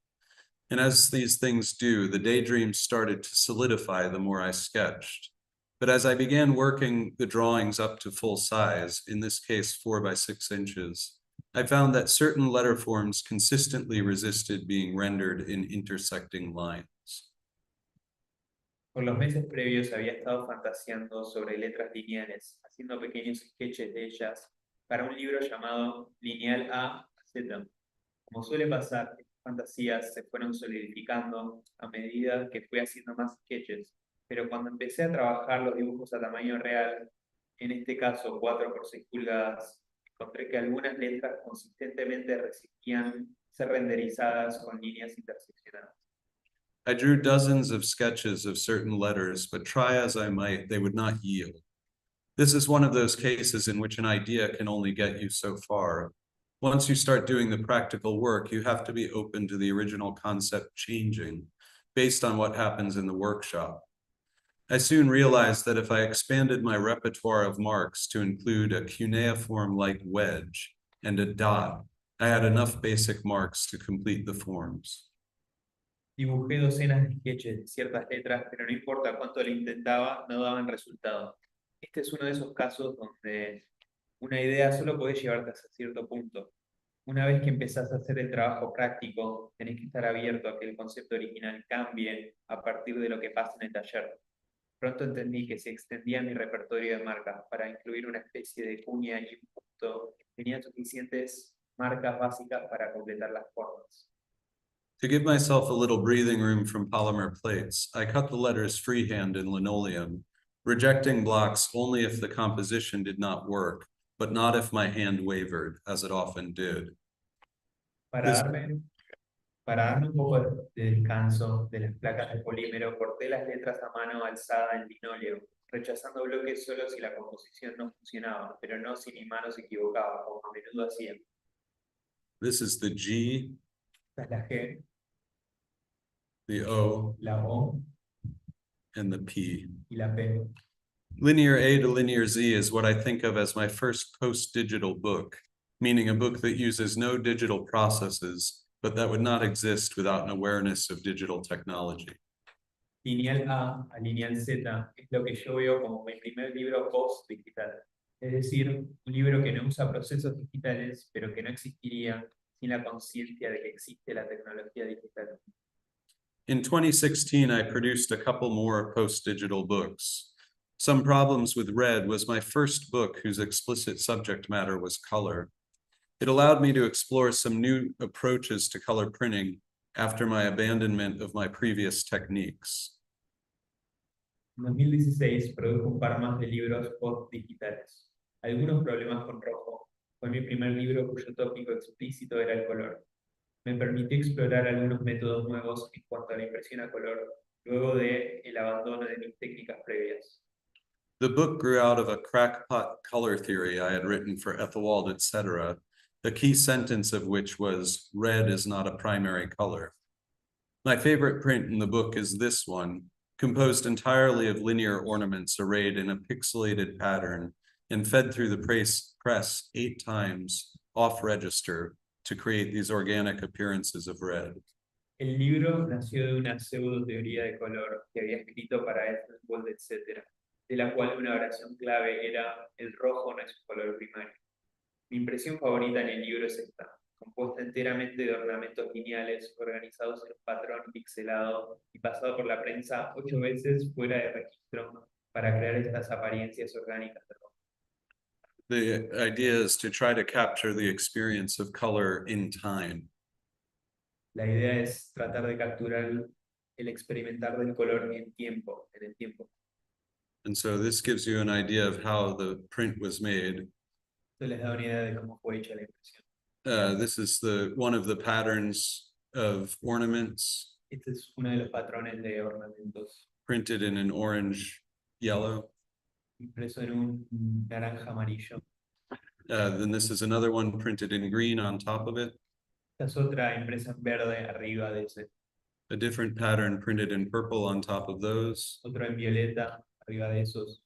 And as these things do, the daydreams started to solidify the more I sketched. But as I began working the drawings up to full size, in this case 4 by 6 inches, I found that certain letter forms consistently resisted being rendered in intersecting lines.
Por los meses previos había estado fantaseando sobre letras lineales, haciendo pequeños sketches de ellas para un libro llamado Lineal A a Z. Como suele pasar, estas fantasías se fueron solidificando a medida que fui haciendo más sketches, pero cuando empecé a trabajar los dibujos a tamaño real, en este caso 4 por 6 pulgadas, encontré que algunas letras consistentemente resistían ser renderizadas con líneas interseccionadas.
I drew dozens of sketches of certain letters, but try as I might, they would not yield. This is one of those cases in which an idea can only get you so far. Once you start doing the practical work, you have to be open to the original concept changing based on what happens in the workshop. I soon realized that if I expanded my repertoire of marks to include a cuneiform-like wedge and a dot, I had enough basic marks to complete the forms.
Dibujé docenas de sketches de ciertas letras, pero no importa cuánto lo intentaba, no daban resultado. Este es uno de esos casos donde una idea solo puede llevarte hasta cierto punto. Una vez que empezás a hacer el trabajo práctico, tenés que estar abierto a que el concepto original cambie a partir de lo que pasa en el taller. Pronto entendí que si extendía mi repertorio de marcas para incluir una especie de cuña y un punto, tenía suficientes marcas básicas para completar las formas.
To give myself a little breathing room from polymer plates, I cut the letters freehand in linoleum, rejecting blocks only if the composition did not work, but not if my hand wavered, as it often did.
Para darme un poco de descanso de las placas de polímero, corté las letras a mano alzada en linóleo, rechazando bloques solo si la composición no funcionaba, pero no si mi mano se equivocaba, como a menudo hacía.
This is the G,
Esta es la G,
the O,
la O
and the P.
y la P.
Linear A to Linear Z is what I think of as my first post-digital book, meaning a book that uses no digital processes, but that would not exist without an awareness of digital technology.
Lineal A a Lineal Z es lo que yo veo como mi primer libro post-digital. Es decir, un libro que no usa procesos digitales, pero que no existiría sin la conciencia de que existe la tecnología digital.
In 2016, I produced a couple more post-digital books. Some Problems with Red was my first book whose explicit subject matter was color. It allowed me to explore some new approaches to color printing after my abandonment of my previous techniques.
En 2016 produjo un par más de libros post-digitales. Algunos problemas con rojo. Fue mi primer libro cuyo tópico explícito era el color. Me permitió explorar algunos métodos nuevos en cuanto a la impresión a color, luego de el abandono de mis técnicas previas.
The book grew out of a crackpot color theory I had written for Ethelwald, etc., the key sentence of which was, "Red is not a primary color." My favorite print in the book is this one, composed entirely of linear ornaments arrayed in a pixelated pattern and fed through the press 8 times off register to create these organic appearances of red.
El libro nació de una pseudo teoría de color que había escrito para Ethelwald, etc., de la cual una oración clave era: el rojo no es un color primario. Mi impresión favorita en el libro es esta, compuesta enteramente de ornamentos lineales organizados en un patrón pixelado y pasado por la prensa 8 veces fuera de registro para crear estas apariencias orgánicas de rojo.
The idea is to try to capture the experience of color in time.
La idea es tratar de capturar el experimentar del color en el tiempo.
And so this gives you an idea of how the print was made.
Esto les da una idea de cómo fue hecha la impresión.
This is one of the patterns of ornaments
Este es uno de los patrones de ornamentos
printed in an orange yellow.
impreso en un naranja amarillo.
Then this is another one printed in green on top of it.
Esta es otra impresa en verde arriba de ese,
A different pattern printed in purple on top of those.
otro en violeta arriba de esos.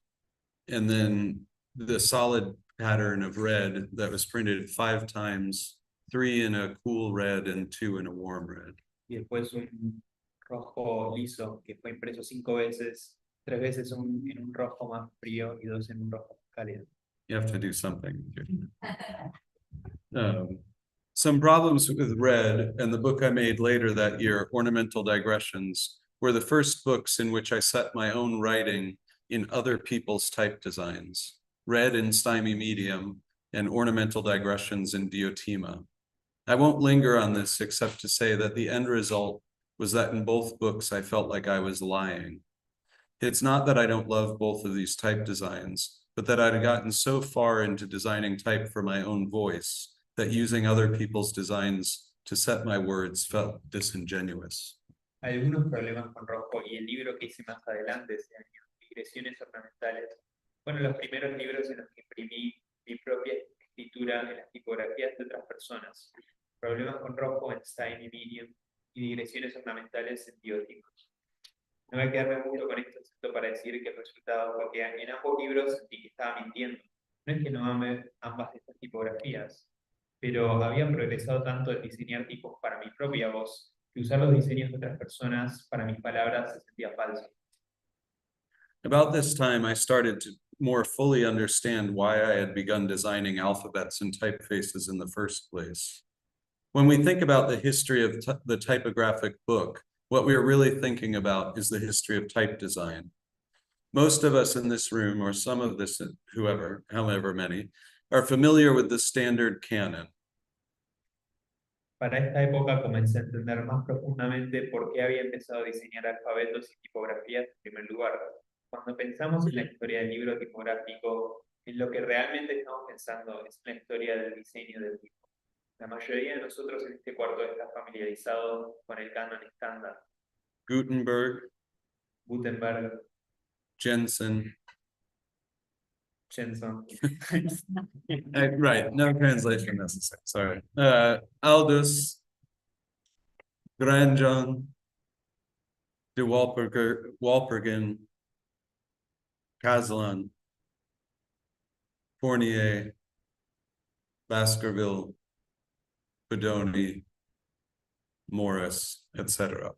And then the solid pattern of red that was printed 5 times, 3 in a cool red and 2 in a warm red.
Y después un rojo liso que fue impreso 5 veces, 3 veces en un rojo más frío y 2 en un rojo más cálido.
You have to do something. Some problems with red and the book I made later that year, Ornamental Digressions, were the first books in which I set my own writing in other people's type designs. Red in Stymie Medium and Ornamental Digressions in Diotima. I won't linger on this except to say that the end result was that in both books I felt like I was lying. It's not that I don't love both of these type designs, but that I'd gotten so far into designing type for my own voice that using other people's designs to set my words felt disingenuous.
Algunos problemas con rojo y el libro que hice más adelante ese año, Digresiones ornamentales, fueron los primeros libros en los que imprimí mi propia escritura en las tipografías de otras personas. Problemas con rojo en Stymie Medium y Digresiones ornamentales en Diotima. No voy a quedarme mucho con esto, excepto para decir que el resultado fue que en ambos libros sentí que estaba mintiendo. No es que no ame ambas de estas tipografías, pero había progresado tanto en diseñar tipos para mi propia voz que usar los diseños de otras personas para mis palabras se sentía falso.
About this time, I started to more fully understand why I had begun designing alphabets and typefaces in the first place. When we think about the history of the typographic book, what we are really thinking about is the history of type design. Most of us in this room, or some of this, however many, are familiar with the standard canon.
Para esta época comencé a entender más profundamente por qué había empezado a diseñar alfabetos y tipografías en primer lugar. Cuando pensamos en la historia del libro tipográfico, en lo que realmente estamos pensando es en la historia del diseño del tipo. La mayoría de nosotros en este cuarto está familiarizado con el canon estándar.
Gutenberg,
Gutenberg,
Jensen.
Jenson,
Right, no translation necessary, sorry. Aldous, Granjon, de Walpergen, Caslon, Fournier, Baskerville, Bedoni, Morris, etc.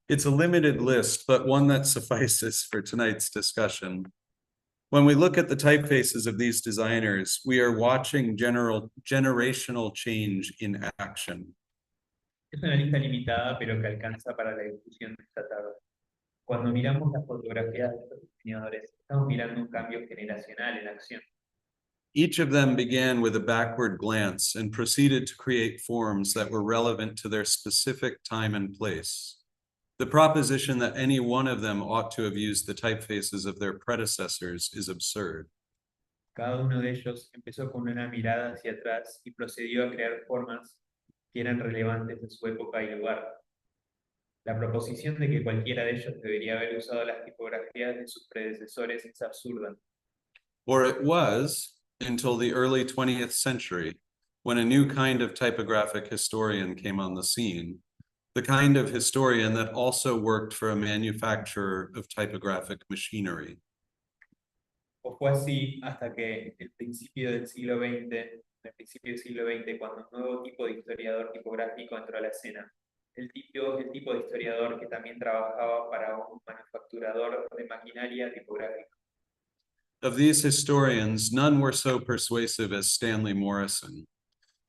It's a limited list, but one that suffices for tonight's discussion. When we look at the typefaces of these designers, we are watching generational change in action.
Es una lista limitada, pero que alcanza para la discusión de esta tarde. Cuando miramos las fotografías de estos diseñadores, estamos mirando un cambio generacional en acción.
Each of them began with a backward glance and proceeded to create forms that were relevant to their specific time and place. The proposition that any one of them ought to have used the typefaces of their predecessors is absurd.
Cada uno de ellos empezó con una mirada hacia atrás y procedió a crear formas que eran relevantes de su época y lugar. La proposición de que cualquiera de ellos debería haber usado las tipografías de sus predecesores es absurda.
Or it was until the early 20th century, when a new kind of typographic historian came on the scene, the kind of historian that also worked for a manufacturer of typographic machinery.
O fue así hasta que el principio del siglo XX, cuando un nuevo tipo de historiador tipográfico entró a la escena. El tipo de historiador que también trabajaba para un manufacturador de maquinaria tipográfica.
Of these historians, none were so persuasive as Stanley Morrison.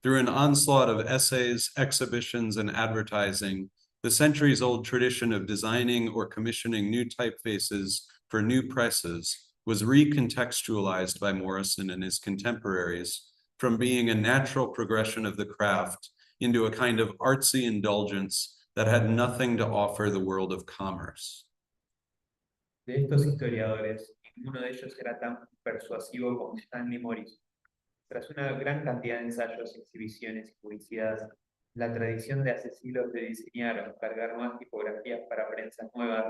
Through an onslaught of essays, exhibitions, and advertising, the centuries-old tradition of designing or commissioning new typefaces for new presses was recontextualized by Morrison and his contemporaries from being a natural progression of the craft into a kind of artsy indulgence that had nothing to offer the world of commerce.
De estos historiadores, ninguno de ellos era tan persuasivo como Stanley Morrison. Tras una gran cantidad de ensayos, exhibiciones y publicidad, la tradición de hace siglos de diseñar o cargar nuevas tipografías para prensas nuevas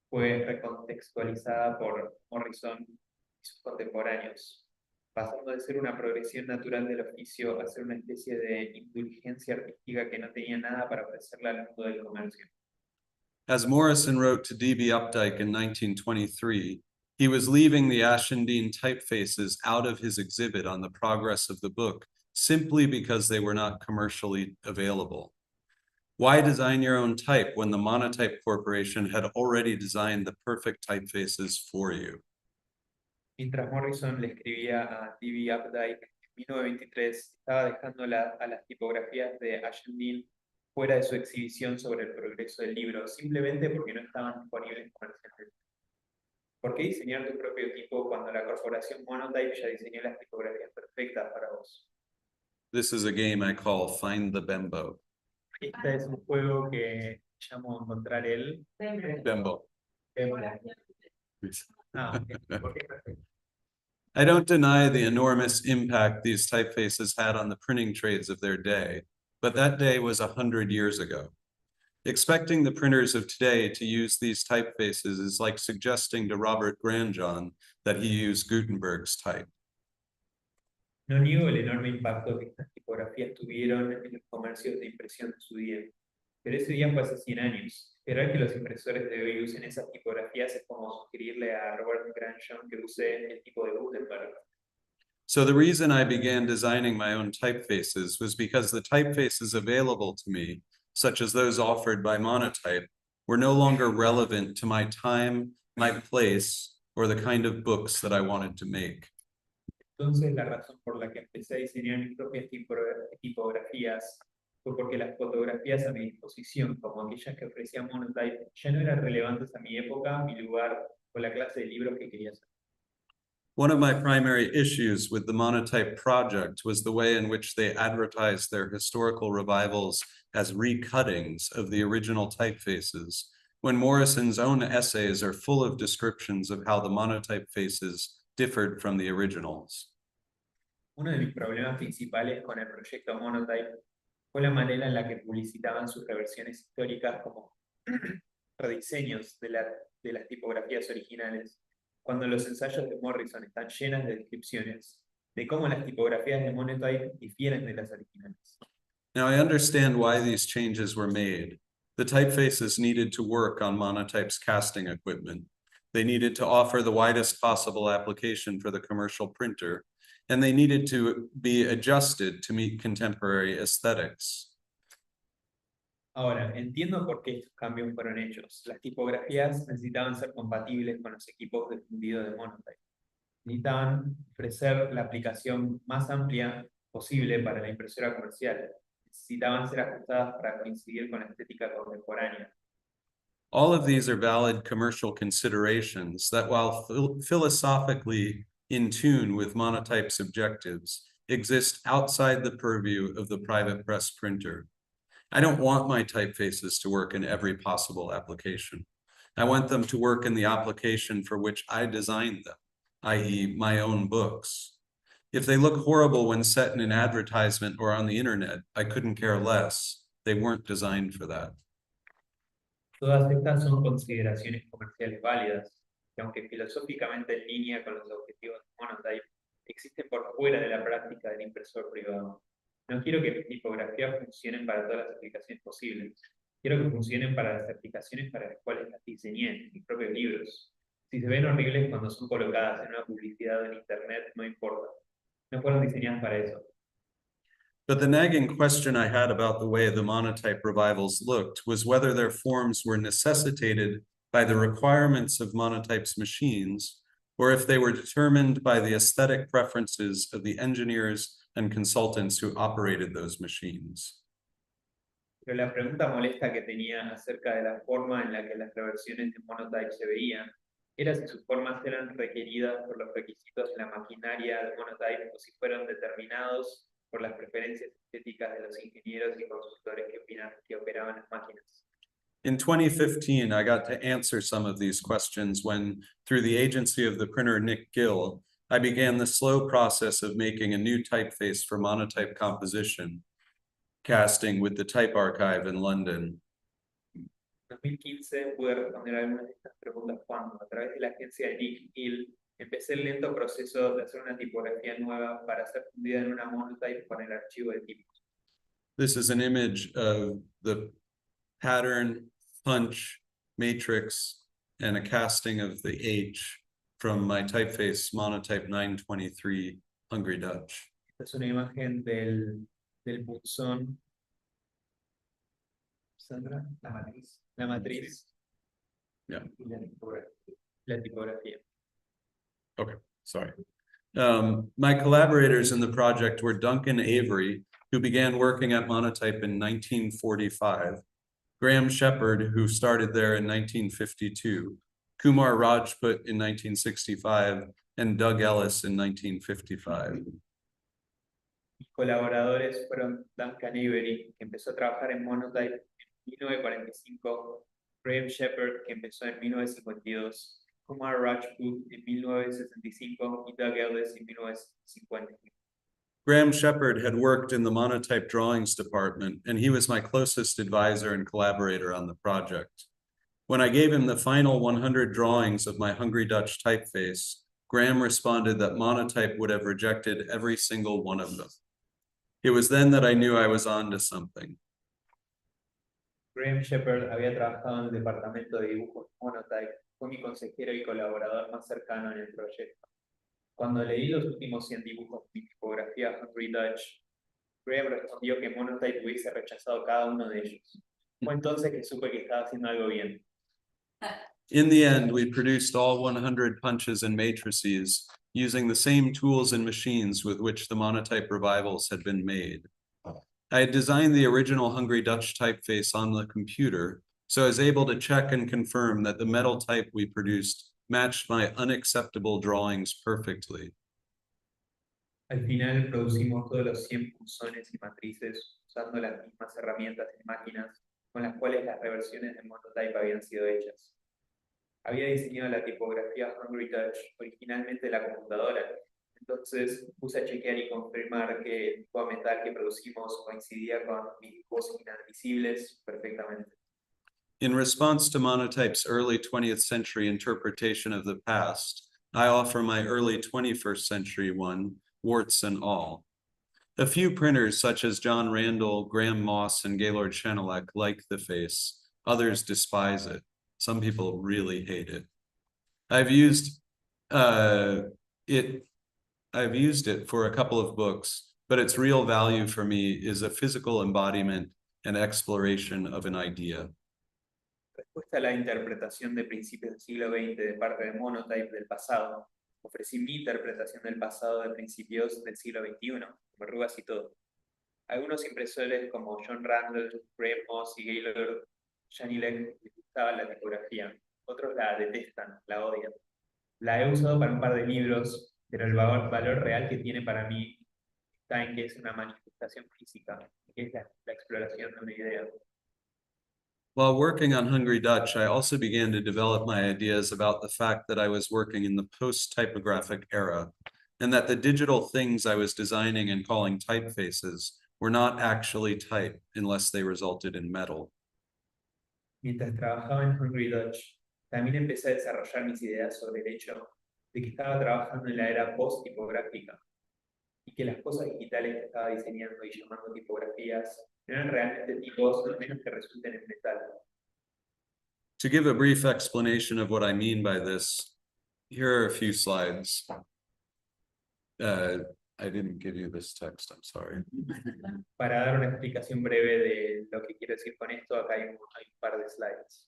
fue recontextualizada por Morrison y sus contemporáneos, pasando de ser una progresión natural del oficio a ser una especie de indulgencia artística que no tenía nada para ofrecerle al mundo del comercio.
As Morrison wrote to D.B. Updike in 1923, he was leaving the Ashendene typefaces out of his exhibit on the progress of the book simply because they were not commercially available. Why design your own type when the Monotype Corporation had already designed the perfect typefaces for you?
Mientras Morrison le escribía a D.B. Updike en 1923, estaba dejando a las tipografías de Ashendene fuera de su exhibición sobre el progreso del libro, simplemente porque no estaban disponibles comercialmente. ¿Por qué diseñar tu propio tipo cuando la corporación Monotype ya diseñó las tipografías perfectas para vos?
This is a game I call Find the Bembo.
Este es un juego que llamo Encontrar el
Bembo.
Ah, okay.
I don't deny the enormous impact these typefaces had on the printing trades of their day, but that day was 100 years ago. Expecting the printers of today to use these typefaces is like suggesting to Robert Grandjohn that he use Gutenberg's type.
No niego el enorme impacto que estas tipografías tuvieron en los comercios de impresión de su día, pero ese día fue hace 100 años. Esperar que los impresores de hoy usen esas tipografías es como sugerirle a Robert Grandjohn que use el tipo de Gutenberg.
So the reason I began designing my own typefaces was because the typefaces available to me, such as those offered by Monotype, were no longer relevant to my time, my place, or the kind of books that I wanted to make.
Entonces, la razón por la que empecé a diseñar mis propias tipografías fue porque las fotografías a mi disposición, como aquellas que ofrecía Monotype, ya no eran relevantes a mi época, mi lugar o la clase de libros que quería hacer.
One of my primary issues with the Monotype project was the way in which they advertised their historical revivals as recuttings of the original typefaces, when Morrison's own essays are full of descriptions of how the Monotype faces differed from the originals.
Uno de mis problemas principales con el proyecto Monotype fue la manera en la que publicitaban sus reversiones históricas como rediseños de las tipografías originales, cuando los ensayos de Morrison están llenas de descripciones de cómo las tipografías de Monotype difieren de las originales.
Now I understand why these changes were made. The typefaces needed to work on Monotype's casting equipment. They needed to offer the widest possible application for the commercial printer, and they needed to be adjusted to meet contemporary aesthetics.
Ahora, entiendo por qué estos cambios fueron hechos. Las tipografías necesitaban ser compatibles con los equipos de fundido de Monotype. Necesitaban ofrecer la aplicación más amplia posible para la impresora comercial. Necesitaban ser ajustadas para coincidir con la estética contemporánea.
All of these are valid commercial considerations that, while philosophically in tune with Monotype's objectives, exist outside the purview of the private press printer. I don't want my typefaces to work in every possible application. I want them to work in the application for which I designed them, i.e. my own books. If they look horrible when set in an advertisement or on the internet, I couldn't care less. They weren't designed for that.
Todas estas son consideraciones comerciales válidas, que aunque filosóficamente en línea con los objetivos de Monotype, existen por fuera de la práctica del impresor privado. No quiero que mis tipografías funcionen para todas las aplicaciones posibles. Quiero que funcionen para las aplicaciones para las cuales las diseñé, mis propios libros. Si se ven horribles cuando son colocadas en una publicidad en internet, no importa. No fueron diseñadas para eso.
But the nagging question I had about the way the Monotype revivals looked was whether their forms were necessitated by the requirements of Monotype's machines, or if they were determined by the aesthetic preferences of the engineers and consultants who operated those machines.
Pero la pregunta molesta que tenía acerca de la forma en la que las reversiones de Monotype se veían era si sus formas eran requeridas por los requisitos de la maquinaria de Monotype o si fueron determinados por las preferencias estéticas de los ingenieros y consultores que operaban las máquinas.
In 2015, I got to answer some of these questions when, through the agency of the printer Nick Gill, I began the slow process of making a new typeface for Monotype composition, casting with the Type Archive in London.
En 2015 pude responder algunas de estas preguntas cuando, a través de la agencia de Nick Gill, empecé el lento proceso de hacer una tipografía nueva para ser fundida en una Monotype con el archivo de tipos.
This is an image of the pattern, punch, matrix, and a casting of the H from my typeface Monotype 923 Hungry Dutch.
Esta es una imagen del punzón. Sandra, la matriz.
Yeah.
Y la tipografía.
Okay, sorry. My collaborators in the project were Duncan Avery, who began working at Monotype in 1945, Graham Shepard, who started there in 1952, Kumar Rajput in 1965, and Doug Ellis in 1955.
Mis colaboradores fueron Duncan Avery, que empezó a trabajar en Monotype en 1945, Graham Shepard, que empezó en 1952, Kumar Rajput en 1965 y Doug Ellis en 1950.
Graham Shepard had worked in the Monotype drawings department, and he was my closest advisor and collaborator on the project. When I gave him the final 100 drawings of my Hungry Dutch typeface, Graham responded that Monotype would have rejected every single one of them. It was then that I knew I was on to something.
Graham Shepard había trabajado en el departamento de dibujos Monotype, fue mi consejero y colaborador más cercano en el proyecto. Cuando leí los últimos 100 dibujos de mi tipografía Hungry Dutch, Graham respondió que Monotype hubiese rechazado cada uno de ellos. Fue entonces que supe que estaba haciendo algo bien.
In the end, we produced all 100 punches and matrices using the same tools and machines with which the Monotype revivals had been made. I had designed the original Hungry Dutch typeface on the computer, so I was able to check and confirm that the metal type we produced matched my unacceptable drawings perfectly.
Al final producimos todos los 100 punzones y matrices usando las mismas herramientas y máquinas con las cuales las reversiones de Monotype habían sido hechas. Había diseñado la tipografía Hungry Dutch originalmente de la computadora, entonces puse a chequear y confirmar que el tipo de metal que producimos coincidía con mis dibujos inadmisibles perfectamente.
In response to Monotype's early 20th century interpretation of the past, I offer my early 21st century one, warts and all. A few printers such as John Randall, Graham Moss, and Gaylord Chenelec like the face. Others despise it. Some people really hate it. I've used it for a couple of books, but its real value for me is a physical embodiment and exploration of an idea.
Respuesta a la interpretación de principios del siglo XX de parte de Monotype del pasado, ofrecí mi interpretación del pasado de principios del siglo XXI, con arrugas y todo. Algunos impresores como John Randall, Graham Moss y Gaylord Chenelec les gustaba la tipografía, otros la detestan, la odian. La he usado para un par de libros, pero el valor real que tiene para mí está en que es una manifestación física, que es la exploración de una idea.
While working on Hungry Dutch, I also began to develop my ideas about the fact that I was working in the post-typographic era, and that the digital things I was designing and calling typefaces were not actually type unless they resulted in metal.
Mientras trabajaba en Hungry Dutch, también empecé a desarrollar mis ideas sobre el hecho de que estaba trabajando en la era post-tipográfica y que las cosas digitales que estaba diseñando y llamando tipografías no eran realmente tipos, a menos que resulten en metal.
To give a brief explanation of what I mean by this, here are a few slides. I didn't give you this text, I'm sorry.
Para dar una explicación breve de lo que quiero decir con esto, acá hay un par de slides.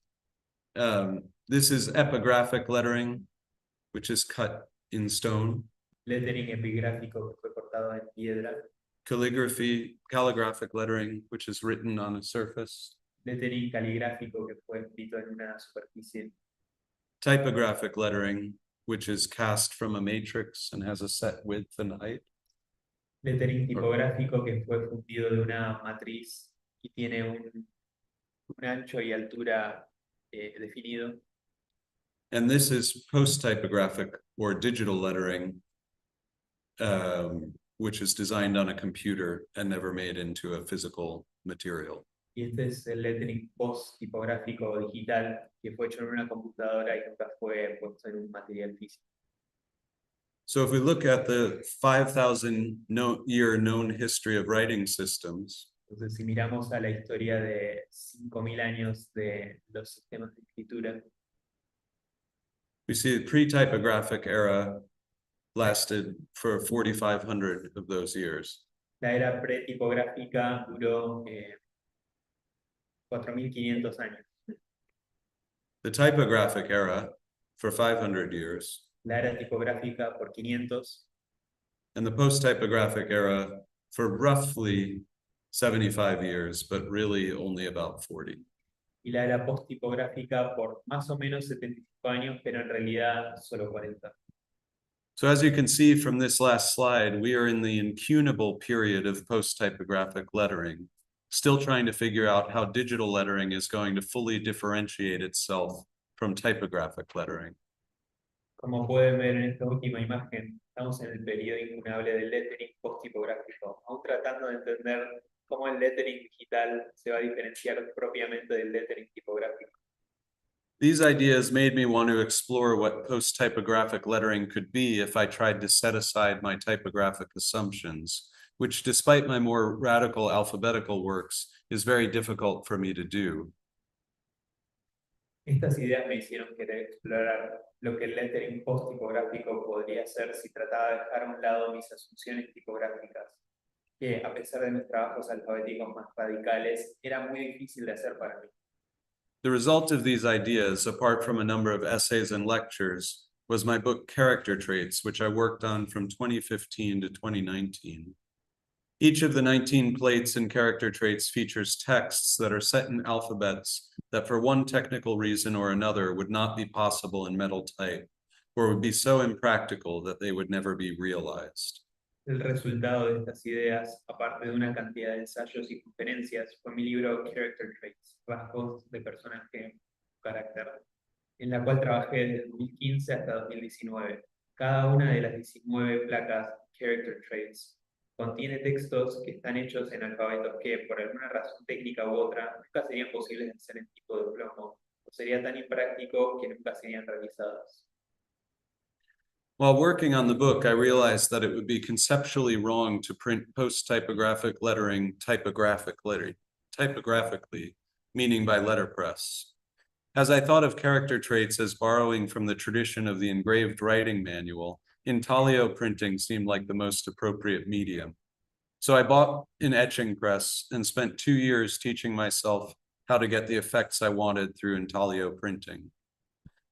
This is epigraphic lettering, which is cut in stone.
Lettering epigráfico que fue cortado en piedra.
Calligraphic lettering, which is written on a surface.
Lettering caligráfico que fue escrito en una superficie.
Typographic lettering, which is cast from a matrix and has a set width and height.
Lettering tipográfico que fue fundido de una matriz y tiene un ancho y altura definido.
And this is post-typographic or digital lettering, which is designed on a computer and never made into a physical material.
Y este es el lettering post-tipográfico digital que fue hecho en una computadora y nunca fue puesto en un material físico.
So if we look at the 5,000-year known history of writing systems,
Entonces, si miramos a la historia de 5.000 años de los sistemas de escritura,
we see the pre-typographic era lasted for 4,500 of those years.
la era pretipográfica duró 4.500 años.
The typographic era for 500 years,
La era tipográfica por 500
and the post-typographic era for roughly 75 years, but really only about 40.
y la era post-tipográfica por más o menos 75 años, pero en realidad solo 40.
So as you can see from this last slide, we are in the incunable period of post-typographic lettering, still trying to figure out how digital lettering is going to fully differentiate itself from typographic lettering.
Como pueden ver en esta última imagen, estamos en el periodo incunable del lettering post-tipográfico, aún tratando de entender cómo el lettering digital se va a diferenciar propiamente del lettering tipográfico.
These ideas made me want to explore what post-typographic lettering could be if I tried to set aside my typographic assumptions, which, despite my more radical alphabetical works, is very difficult for me to do.
Estas ideas me hicieron querer explorar lo que el lettering post-tipográfico podría ser si trataba de dejar a un lado mis asunciones tipográficas, que a pesar de mis trabajos alfabéticos más radicales, era muy difícil de hacer para mí.
The result of these ideas, apart from a number of essays and lectures, was my book Character Traits, which I worked on from 2015 to 2019. Each of the 19 plates in Character Traits features texts that are set in alphabets that for one technical reason or another would not be possible in metal type, or would be so impractical that they would never be realized.
El resultado de estas ideas, aparte de una cantidad de ensayos y conferencias, fue mi libro Character Traits, rasgos de personaje carácter, en la cual trabajé desde 2015 hasta 2019. Cada una de las 19 placas Character Traits contiene textos que están hechos en alfabetos que, por alguna razón técnica u otra, nunca serían posibles de hacer en tipo de plomo, o sería tan impráctico que nunca serían realizados.
While working on the book, I realized that it would be conceptually wrong to print post-typographic lettering typographically, meaning by letterpress. As I thought of Character Traits as borrowing from the tradition of the engraved writing manual, intaglio printing seemed like the most appropriate medium. So I bought an etching press and spent 2 years teaching myself how to get the effects I wanted through intaglio printing.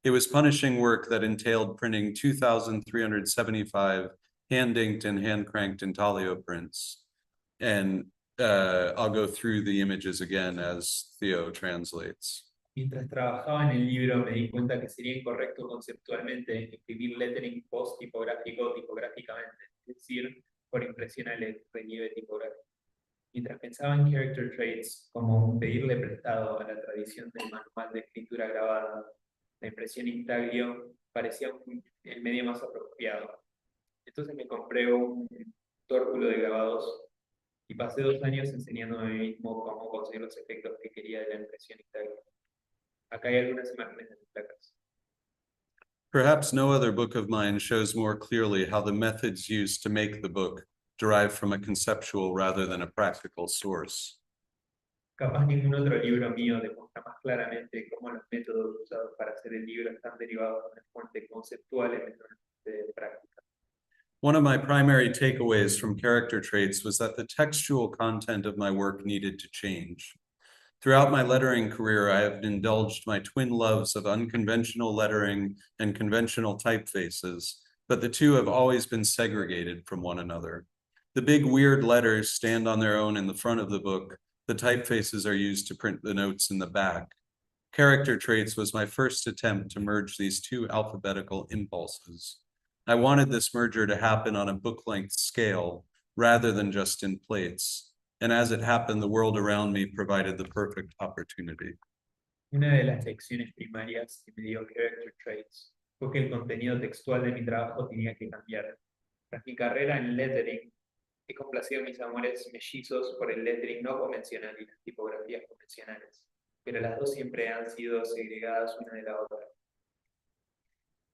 It was punishing work that entailed printing 2,375 hand-inked and hand-cranked intaglio prints. And I'll go through the images again as Theo translates.
Mientras trabajaba en el libro me di cuenta que sería incorrecto conceptualmente escribir lettering post-tipográfico tipográficamente, es decir, por impresión al relieve tipográfico. Mientras pensaba en character traits como un pedirle prestado a la tradición del manual de escritura grabada, la impresión intaglio parecía el medio más apropiado. Entonces me compré un tórculo de grabados y pasé 2 años enseñándome a mí mismo cómo conseguir los efectos que quería de la impresión intaglio. Acá hay algunas imágenes de mis placas.
Perhaps no other book of mine shows more clearly how the methods used to make the book derive from a conceptual rather than a practical source.
Capaz ningún otro libro mío demuestra más claramente cómo los métodos usados para hacer el libro están derivados de una fuente conceptual en vez de una fuente práctica.
One of my primary takeaways from character traits was that the textual content of my work needed to change. Throughout my lettering career, I have indulged my twin loves of unconventional lettering and conventional typefaces, but the two have always been segregated from one another. The big weird letters stand on their own in the front of the book. The typefaces are used to print the notes in the back. Character traits was my first attempt to merge these two alphabetical impulses. I wanted this merger to happen on a book-length scale rather than just in plates. And as it happened, the world around me provided the perfect opportunity.
Una de las lecciones primarias que me dio Character Traits fue que el contenido textual de mi trabajo tenía que cambiar. Tras mi carrera en lettering, he complacido mis amores mellizos por el lettering no convencional y las tipografías convencionales, pero las dos siempre han sido segregadas una de la otra.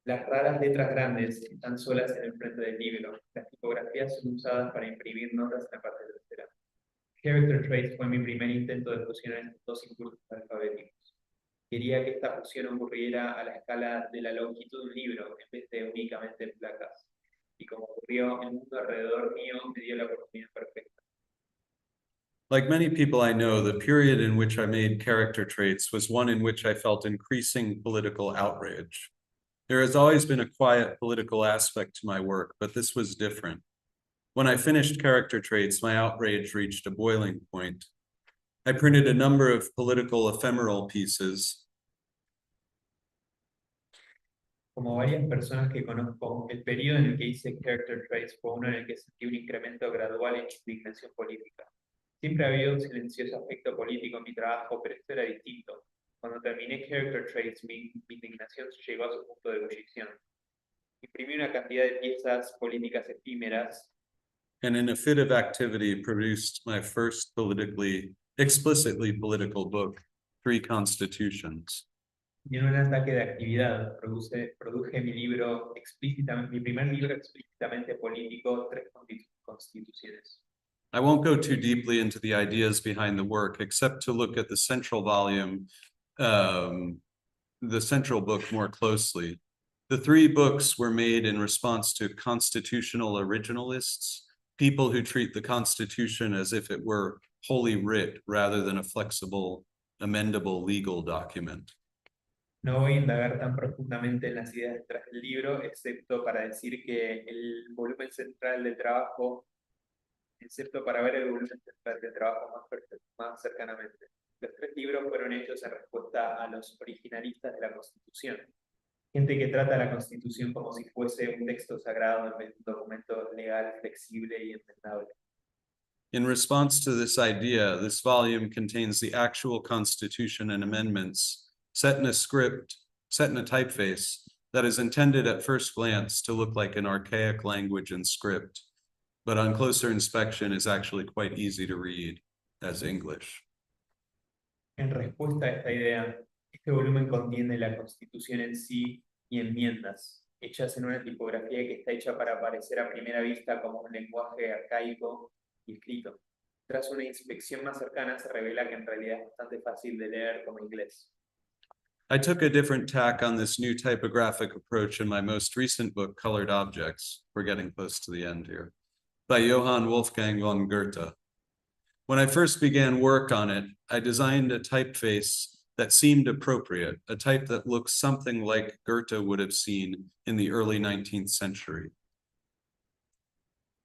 Las raras letras grandes están solas en el frente del libro. Las tipografías son usadas para imprimir notas en la parte trasera. Character Traits fue mi primer intento de fusionar estos dos impulsos alfabéticos. Quería que esta fusión ocurriera a la escala de la longitud de un libro, en vez de únicamente en placas. Y como ocurrió, el mundo alrededor mío me dio la oportunidad perfecta.
Like many people I know, the period in which I made character traits was one in which I felt increasing political outrage. There has always been a quiet political aspect to my work, but this was different. When I finished character traits, my outrage reached a boiling point. I printed a number of political ephemeral pieces.
Como varias personas que conozco, el periodo en el que hice Character Traits fue uno en el que sentí un incremento gradual en mi indignación política. Siempre ha habido un silencioso aspecto político en mi trabajo, pero esto era distinto. Cuando terminé Character Traits, mi indignación llegó a su punto de ebullición. Imprimí una cantidad de piezas políticas efímeras
And in a fit of activity, produced my first explicitly political book, Three Constitutions.
y en un ataque de actividad produje mi primer libro explícitamente político, Tres Constituciones.
I won't go too deeply into the ideas behind the work, except to look at the central volume, the central book more closely. The 3 books were made in response to constitutional originalists, people who treat the Constitution as if it were holy writ rather than a flexible, amendable legal document.
No voy a indagar tan profundamente en las ideas detrás del libro, excepto para decir que el volumen central del trabajo, excepto para ver el volumen central del trabajo más cercanamente. Los 3 libros fueron hechos en respuesta a los originalistas de la Constitución. Gente que trata la Constitución como si fuese un texto sagrado en vez de un documento legal, flexible y entendable.
In response to this idea, this volume contains the actual Constitution and amendments set in a typeface that is intended at first glance to look like an archaic language and script, but on closer inspection is actually quite easy to read as English.
En respuesta a esta idea, este volumen contiene la Constitución en sí y enmiendas, hechas en una tipografía que está hecha para parecer a primera vista como un lenguaje arcaico y escrito. Tras una inspección más cercana se revela que en realidad es bastante fácil de leer como inglés.
I took a different tack on this new typographic approach in my most recent book, Colored Objects. We're getting close to the end here, by Johann Wolfgang von Goethe. When I first began work on it, I designed a typeface that seemed appropriate, a type that looks something like Goethe would have seen in the early 19th century.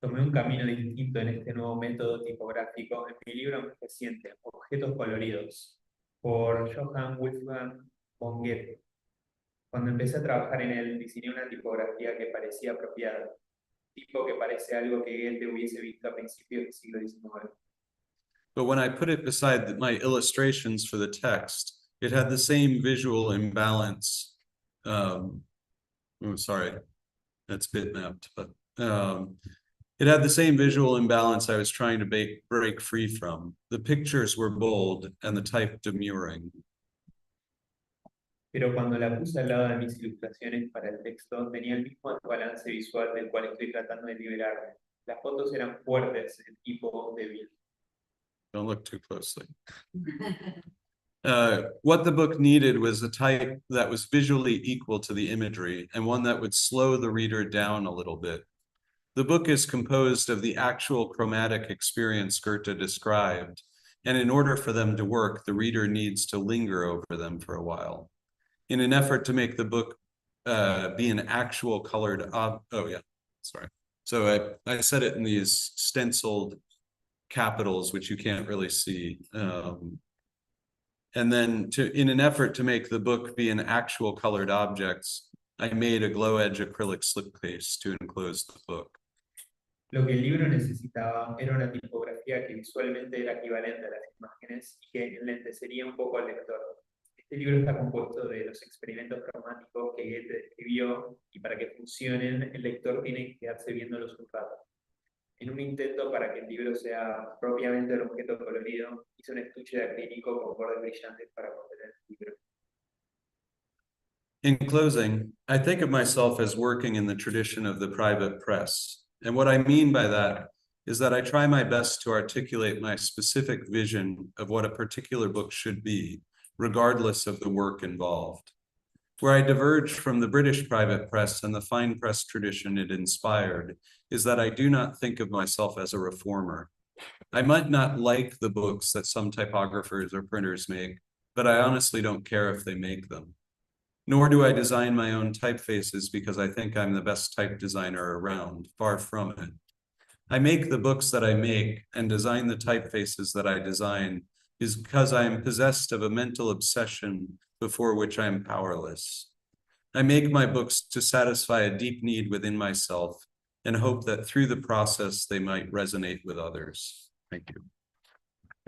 Tomé un camino distinto en este nuevo método tipográfico en mi libro más reciente, Objetos Coloridos, por Johann Wolfgang von Goethe. Cuando empecé a trabajar en él, diseñé una tipografía que parecía apropiada, tipo que parece algo que Goethe hubiese visto a principios del siglo XIX.
But when I put it beside my illustrations for the text, it had the same visual imbalance. Oh, sorry, that's bitmapped, but it had the same visual imbalance I was trying to break free from. The pictures were bold and the type demurring.
Pero cuando la puse al lado de mis ilustraciones para el texto, tenía el mismo balance visual del cual estoy tratando de liberarme. Las fotos eran fuertes, el tipo débil.
Don't look too closely. What the book needed was a type that was visually equal to the imagery and one that would slow the reader down a little bit. The book is composed of the actual chromatic experience Goethe described, and in order for them to work, the reader needs to linger over them for a while. In an effort to make the book be an actual colored So I said it in these stenciled capitals, which you can't really see. And then in an effort to make the book be an actual colored objects, I made a glow edge acrylic slipcase to enclose the book.
Lo que el libro necesitaba era una tipografía que visualmente era equivalente a las imágenes y que enlentecería un poco al lector. Este libro está compuesto de los experimentos cromáticos que Goethe describió y para que funcionen el lector tiene que quedarse viéndolos un rato. En un intento para que el libro sea propiamente un objeto colorido, hice un estuche de acrílico con bordes brillantes para contener el libro.
In closing, I think of myself as working in the tradition of the private press. And what I mean by that is that I try my best to articulate my specific vision of what a particular book should be, regardless of the work involved. Where I diverge from the British private press and the fine press tradition it inspired is that I do not think of myself as a reformer. I might not like the books that some typographers or printers make, but I honestly don't care if they make them. Nor do I design my own typefaces because I think I'm the best type designer around, far from it. I make the books that I make and design the typefaces that I design is because I am possessed of a mental obsession before which I am powerless. I make my books to satisfy a deep need within myself and hope that through the process they might resonate with others. Thank you.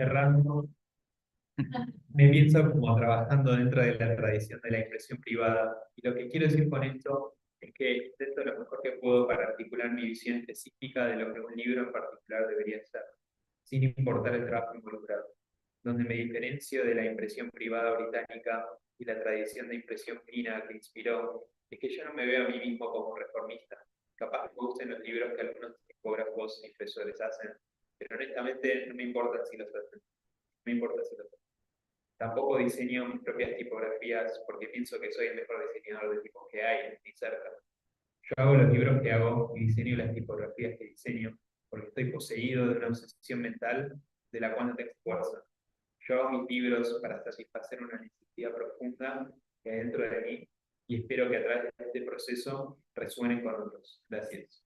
Cerrando, me pienso como trabajando dentro de la tradición de la impresión privada y lo que quiero decir con esto es que intento lo mejor que puedo para articular mi visión específica de lo que un libro en particular debería ser, sin importar el trabajo involucrado. Donde me diferencio de la impresión privada británica y la tradición de impresión fina que inspiró, es que yo no me veo a mí mismo como un reformista. Capaz que me gusten los libros que algunos tipógrafos e impresores hacen, pero honestamente no me importa si los hacen. No me importa si los hacen. Tampoco diseño mis propias tipografías porque pienso que soy el mejor diseñador de tipos que hay, ni cerca. Yo hago los libros que hago y diseño las tipografías que diseño porque estoy poseído de una obsesión mental de la cual no tengo fuerza. Yo hago mis libros para satisfacer una necesidad profunda que hay dentro de mí y espero que a través de este proceso resuenen con otros. Gracias.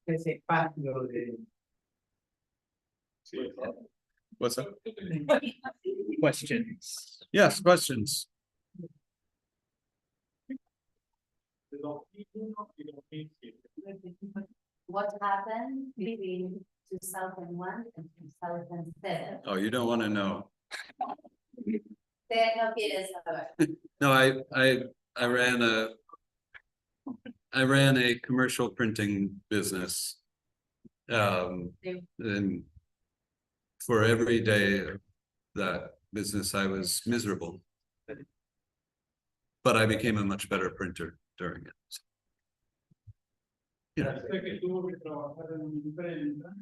Ese espacio de...
What's up?
Questions.
Yes, questions.
What happened between 2001 and 2007?
Oh, you don't want to know.
Usted no quiere saber.
No, I ran a commercial printing business. And for every day of that business, I was miserable. But I became a much better printer during it.
Sé que tuvo que trabajar en una imprenta,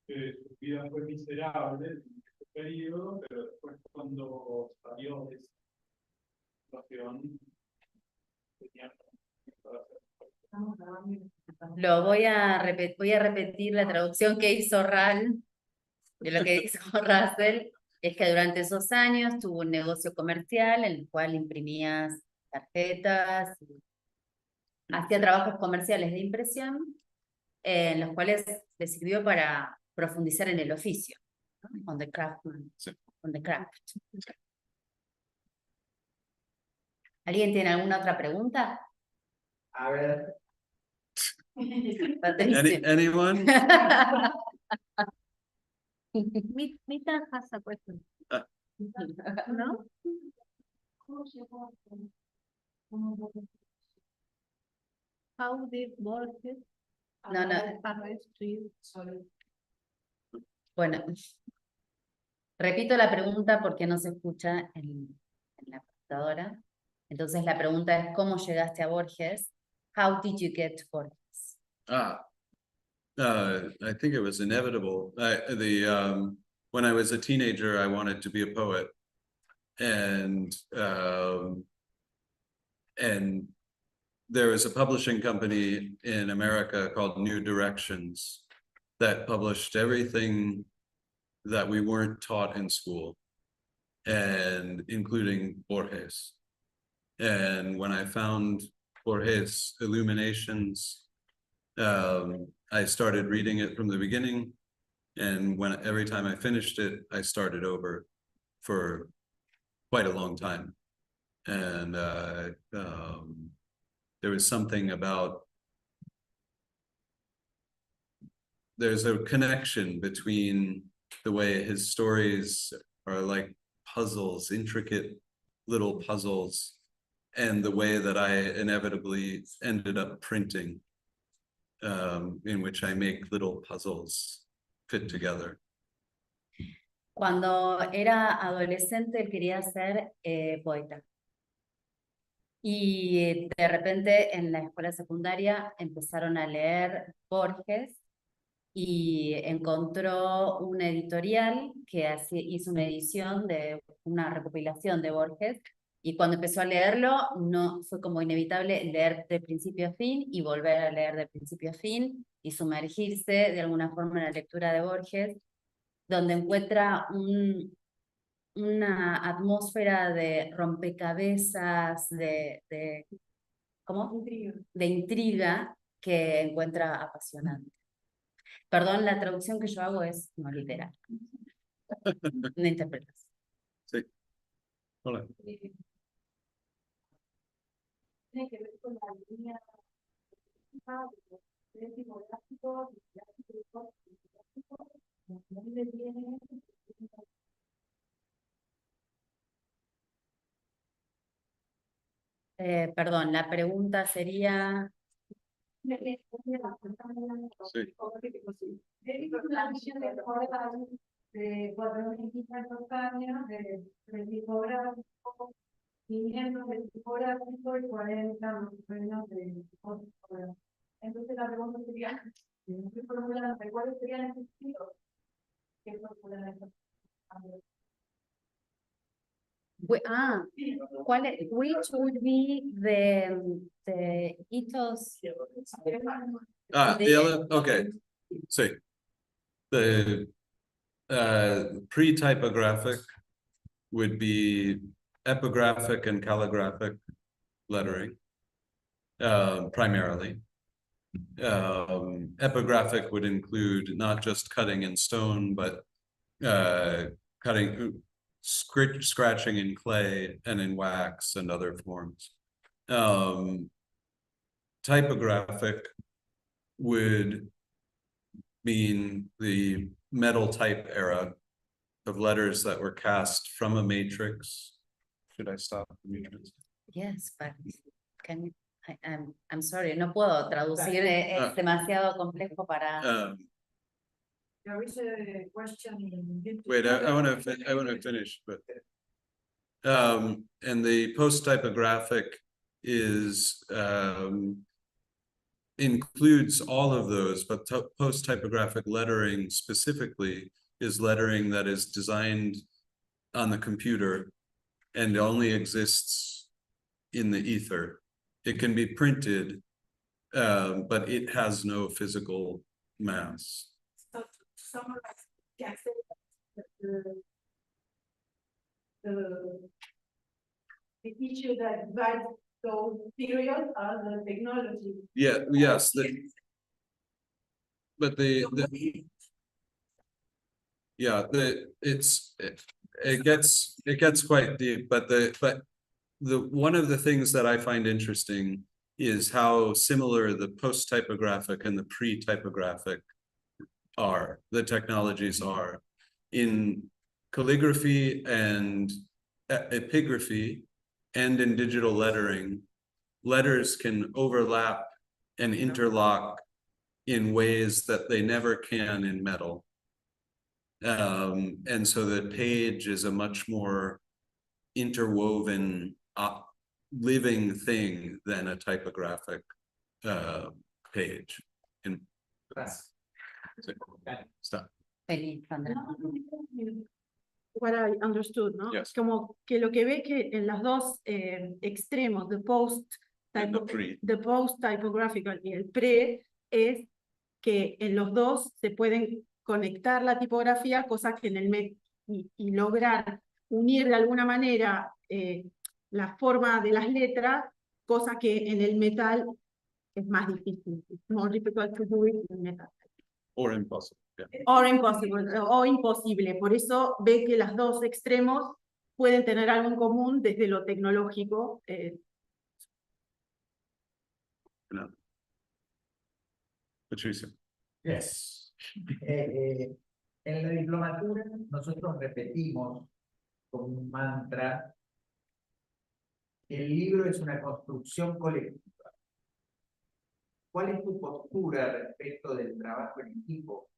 que su vida fue miserable en este periodo, pero después cuando salió de esa situación, tenía para hacer.
Voy a repetir la traducción que hizo Ral de lo que dijo Russell. es que durante esos años tuvo un negocio comercial en el cual imprimías tarjetas, hacía trabajos comerciales de impresión, en los cuales le sirvió para profundizar en el oficio, ¿no? On the craftsman,
Sí.
on the craft. ¿Alguien tiene alguna otra pregunta?
A ver,
Patricia.
Anyone?
Mita has a question.
Ah.
No? How did Borges
No, no.
arrest you?
Bueno, repito la pregunta porque no se escucha en la computadora. Entonces la pregunta es, ¿cómo llegaste a Borges? How did you get to Borges?
I think it was inevitable. When I was a teenager, I wanted to be a poet, and there was a publishing company in America called New Directions that published everything that we weren't taught in school, and including Borges. And when I found Borges' Illuminations, I started reading it from the beginning, and every time I finished it, I started over for quite a long time. And there was something about, there's a connection between the way his stories are like puzzles, intricate little puzzles, and the way that I inevitably ended up printing, in which I make little puzzles fit together.
Cuando era adolescente, él quería ser poeta. Y de repente en la escuela secundaria empezaron a leer Borges y encontró una editorial que hizo una edición de una recopilación de Borges. Y cuando empezó a leerlo, no fue como inevitable leer de principio a fin y volver a leer de principio a fin y sumergirse de alguna forma en la lectura de Borges, donde encuentra una atmósfera de rompecabezas, ¿cómo? De intriga que encuentra apasionante. Perdón, la traducción que yo hago es no literal. Una interpretación.
Sí. Hola.
Tiene que ver con la línea de tipográfico, ¿dónde viene?
Perdón, la pregunta sería...
Sí.
La visión de 4.500 años de tipográfico, 500 de tipográfico y 40 más o menos de tipográfico. Entonces la pregunta sería, ¿cuáles serían esos estilos? ¿Qué formulan esos cambios?
Which would be the ethos?
Okay. Sí. The pre-typographic would be epigraphic and calligraphic lettering, primarily. Epigraphic would include not just cutting in stone, but scratching in clay and in wax and other forms. Typographic would mean the metal type era of letters that were cast from a matrix. Should I stop the matrix?
Yes, but can you, I'm sorry, no puedo traducir, es demasiado complejo para...
There is a question in YouTube.
Wait, I want to finish, but and the post typographic is includes all of those, but post typographic lettering specifically is lettering that is designed on the computer and only exists in the ether. It can be printed, but it has no physical mass.
So to summarize, the issue that divides those periods are the technology.
Yeah, yes, but yeah, it gets quite deep, but one of the things that I find interesting is how similar the post-typographic and the pre-typographic are, the technologies are. In calligraphy and epigraphy and in digital lettering, letters can overlap and interlock in ways that they never can in metal. And so the page is a much more interwoven living thing than a typographic page. And stop.
Feliz, Sandra.
What I understood, ¿no?
Yes.
Como que lo que ve que en los dos extremos,
And the pre.
the post typographical y el pre, es que en los dos se pueden conectar la tipografía, cosa que en el y lograr unir de alguna manera la forma de las letras, cosa que en el metal es más difícil. It's more difficult to do it in metal.
Or impossible. Yeah.
Or impossible, o imposible. Por eso ve que los dos extremos pueden tener algo en común desde lo tecnológico.
No. Patricia.
Yes. En la diplomatura nosotros repetimos como un mantra: el libro es una construcción colectiva. ¿Cuál es tu postura respecto del trabajo en equipo?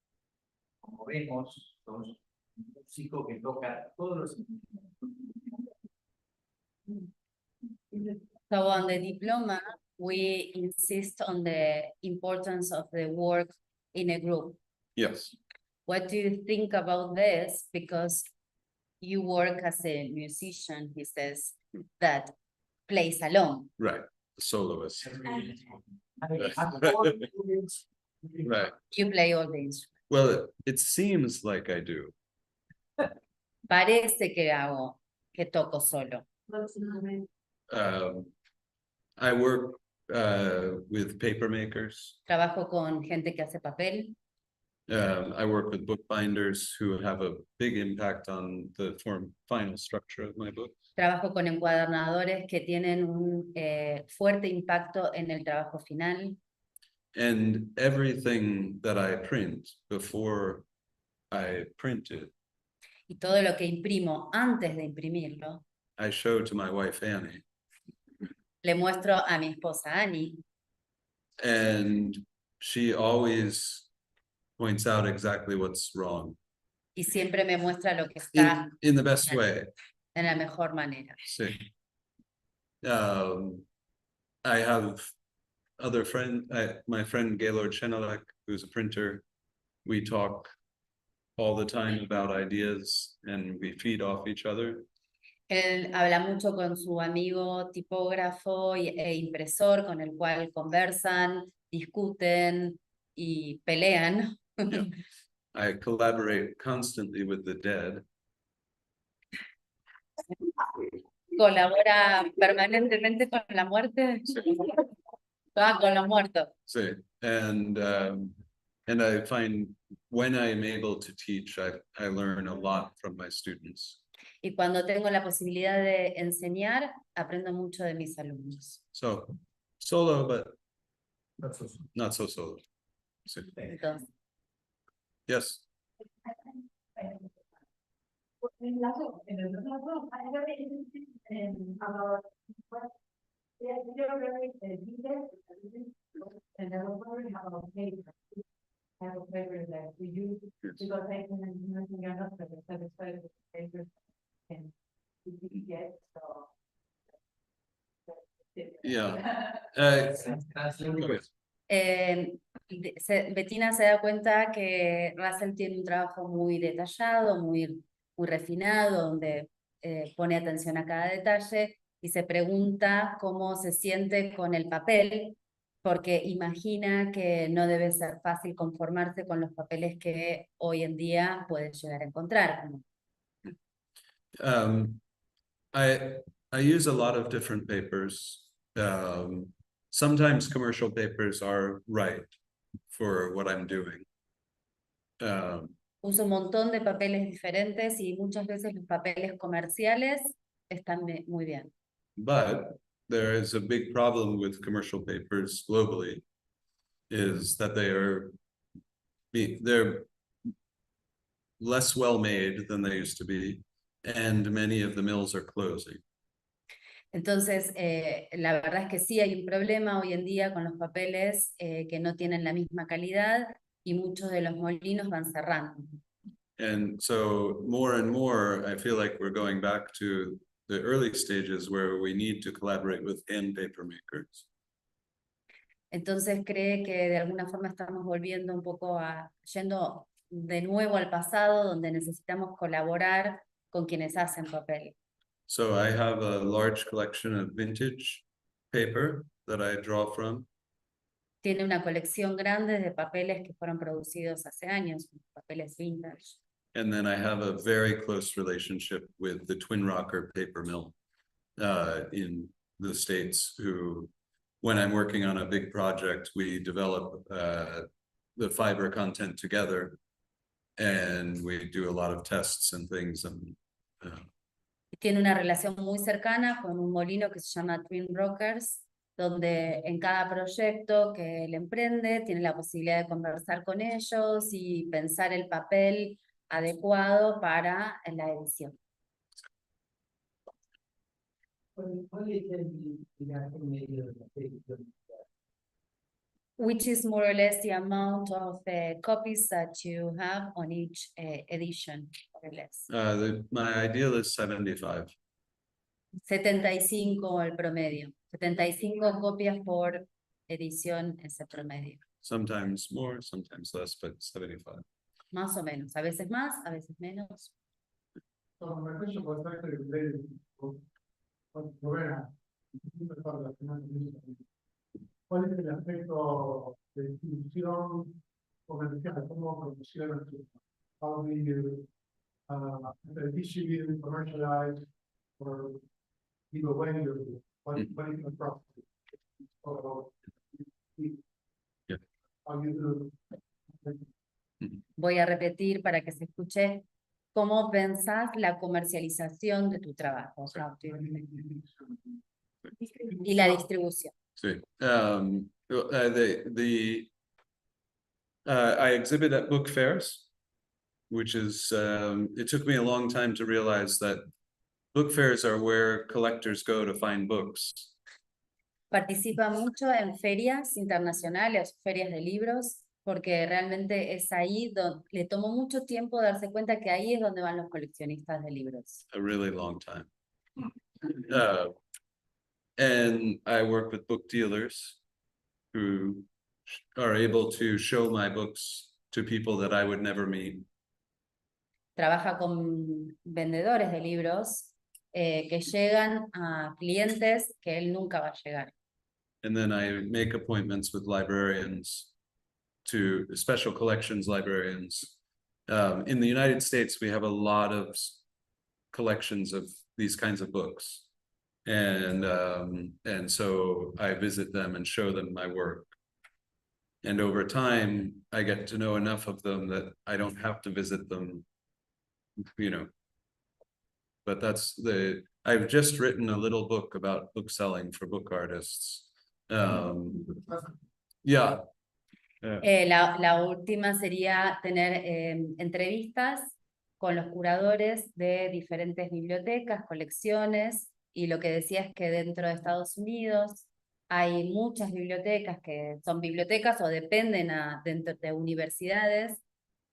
Como vemos, sos un músico que toca todos los instrumentos.
So on the diploma, we insist on the importance of the work in a group.
Yes.
What do you think about this? Because you work as a musician, he says, that plays alone.
Right. The soloist.
Right.
Right.
You play all the instruments.
Well, it seems like I do.
Parece que toco solo.
I work with paper makers.
Trabajo con gente que hace papel.
I work with bookbinders who have a big impact on the final structure of my book.
Trabajo con encuadernadores que tienen un fuerte impacto en el trabajo final.
And everything that I print before I print it,
Y todo lo que imprimo antes de imprimirlo,
I show to my wife Annie.
le muestro a mi esposa Annie.
And she always points out exactly what's wrong
Y siempre me muestra lo que está
in the best way.
en la mejor manera.
Sí. I have other my friend Gaylord Chenelek, who's a printer. We talk all the time about ideas and we feed off each other.
Él habla mucho con su amigo tipógrafo e impresor, con el cual conversan, discuten y pelean.
Yeah. I collaborate constantly with the dead.
Colabora permanentemente con la muerte. Con los muertos.
Sí. And I find when I'm able to teach, I learn a lot from my students.
Y cuando tengo la posibilidad de enseñar, aprendo mucho de mis alumnos.
So solo, but
Entonces,
not so solo. Sí.
Entonces,
Yes.
En el otro lado, I very interested about what you're very detailed and I was wondering about paper. I have a paper that we use because I can imagine you're not satisfied with the paper and you get so.
Yeah.
Bettina se da cuenta que Russell tiene un trabajo muy detallado, muy refinado, donde pone atención a cada detalle y se pregunta cómo se siente con el papel, porque imagina que no debe ser fácil conformarse con los papeles que hoy en día puede llegar a encontrar.
I use a lot of different papers. Sometimes commercial papers are right for what I'm doing.
Uso un montón de papeles diferentes y muchas veces los papeles comerciales están muy bien.
But there is a big problem with commercial papers globally, is that they're less well made than they used to be, and many of the mills are closing.
Entonces, la verdad es que sí hay un problema hoy en día con los papeles que no tienen la misma calidad y muchos de los molinos van cerrando.
And so more and more, I feel like we're going back to the early stages where we need to collaborate with hand paper makers.
Entonces cree que de alguna forma estamos volviendo un poco yendo de nuevo al pasado, donde necesitamos colaborar con quienes hacen papel.
So I have a large collection of vintage paper that I draw from.
Tiene una colección grande de papeles que fueron producidos hace años, papeles vintage.
And then I have a very close relationship with the Twin Rocker paper mill in the States, who, when I'm working on a big project, we develop the fiber content together, and we do a lot of tests and things. And
Tiene una relación muy cercana con un molino que se llama Twin Rockers, donde en cada proyecto que él emprende tiene la posibilidad de conversar con ellos y pensar el papel adecuado para la edición. Which is more or less the amount of copies that you have on each edition, more or less.
my ideal is 75.
75 el promedio. 75 copias por edición es el promedio.
Sometimes more, sometimes less, but 75.
Más o menos. A veces más, a veces menos.
¿Cuál es el aspecto de distribución comercial? ¿Cómo promocionan tu? How do you distribute, commercialize, or give away your what is the process?
Yeah.
How you do?
Voy a repetir para que se escuche cómo pensás la comercialización de tu trabajo. Y la distribución.
Sí. I exhibit at book fairs, which is, it took me a long time to realize that book fairs are where collectors go to find books.
Participa mucho en ferias internacionales, ferias de libros, porque realmente es ahí donde le tomó mucho tiempo darse cuenta que ahí es donde van los coleccionistas de libros.
A really long time. And I work with book dealers who are able to show my books to people that I would never meet.
Trabaja con vendedores de libros que llegan a clientes que él nunca va a llegar.
And then I make appointments with librarians, to special collections librarians. In the United States, we have a lot of collections of these kinds of books. And so I visit them and show them my work. And over time, I get to know enough of them that I don't have to visit them, you know. But I've just written a little book about book selling for book artists. Yeah.
La última sería tener entrevistas con los curadores de diferentes bibliotecas, colecciones, y lo que decía es que dentro de Estados Unidos hay muchas bibliotecas que son bibliotecas o dependen dentro de universidades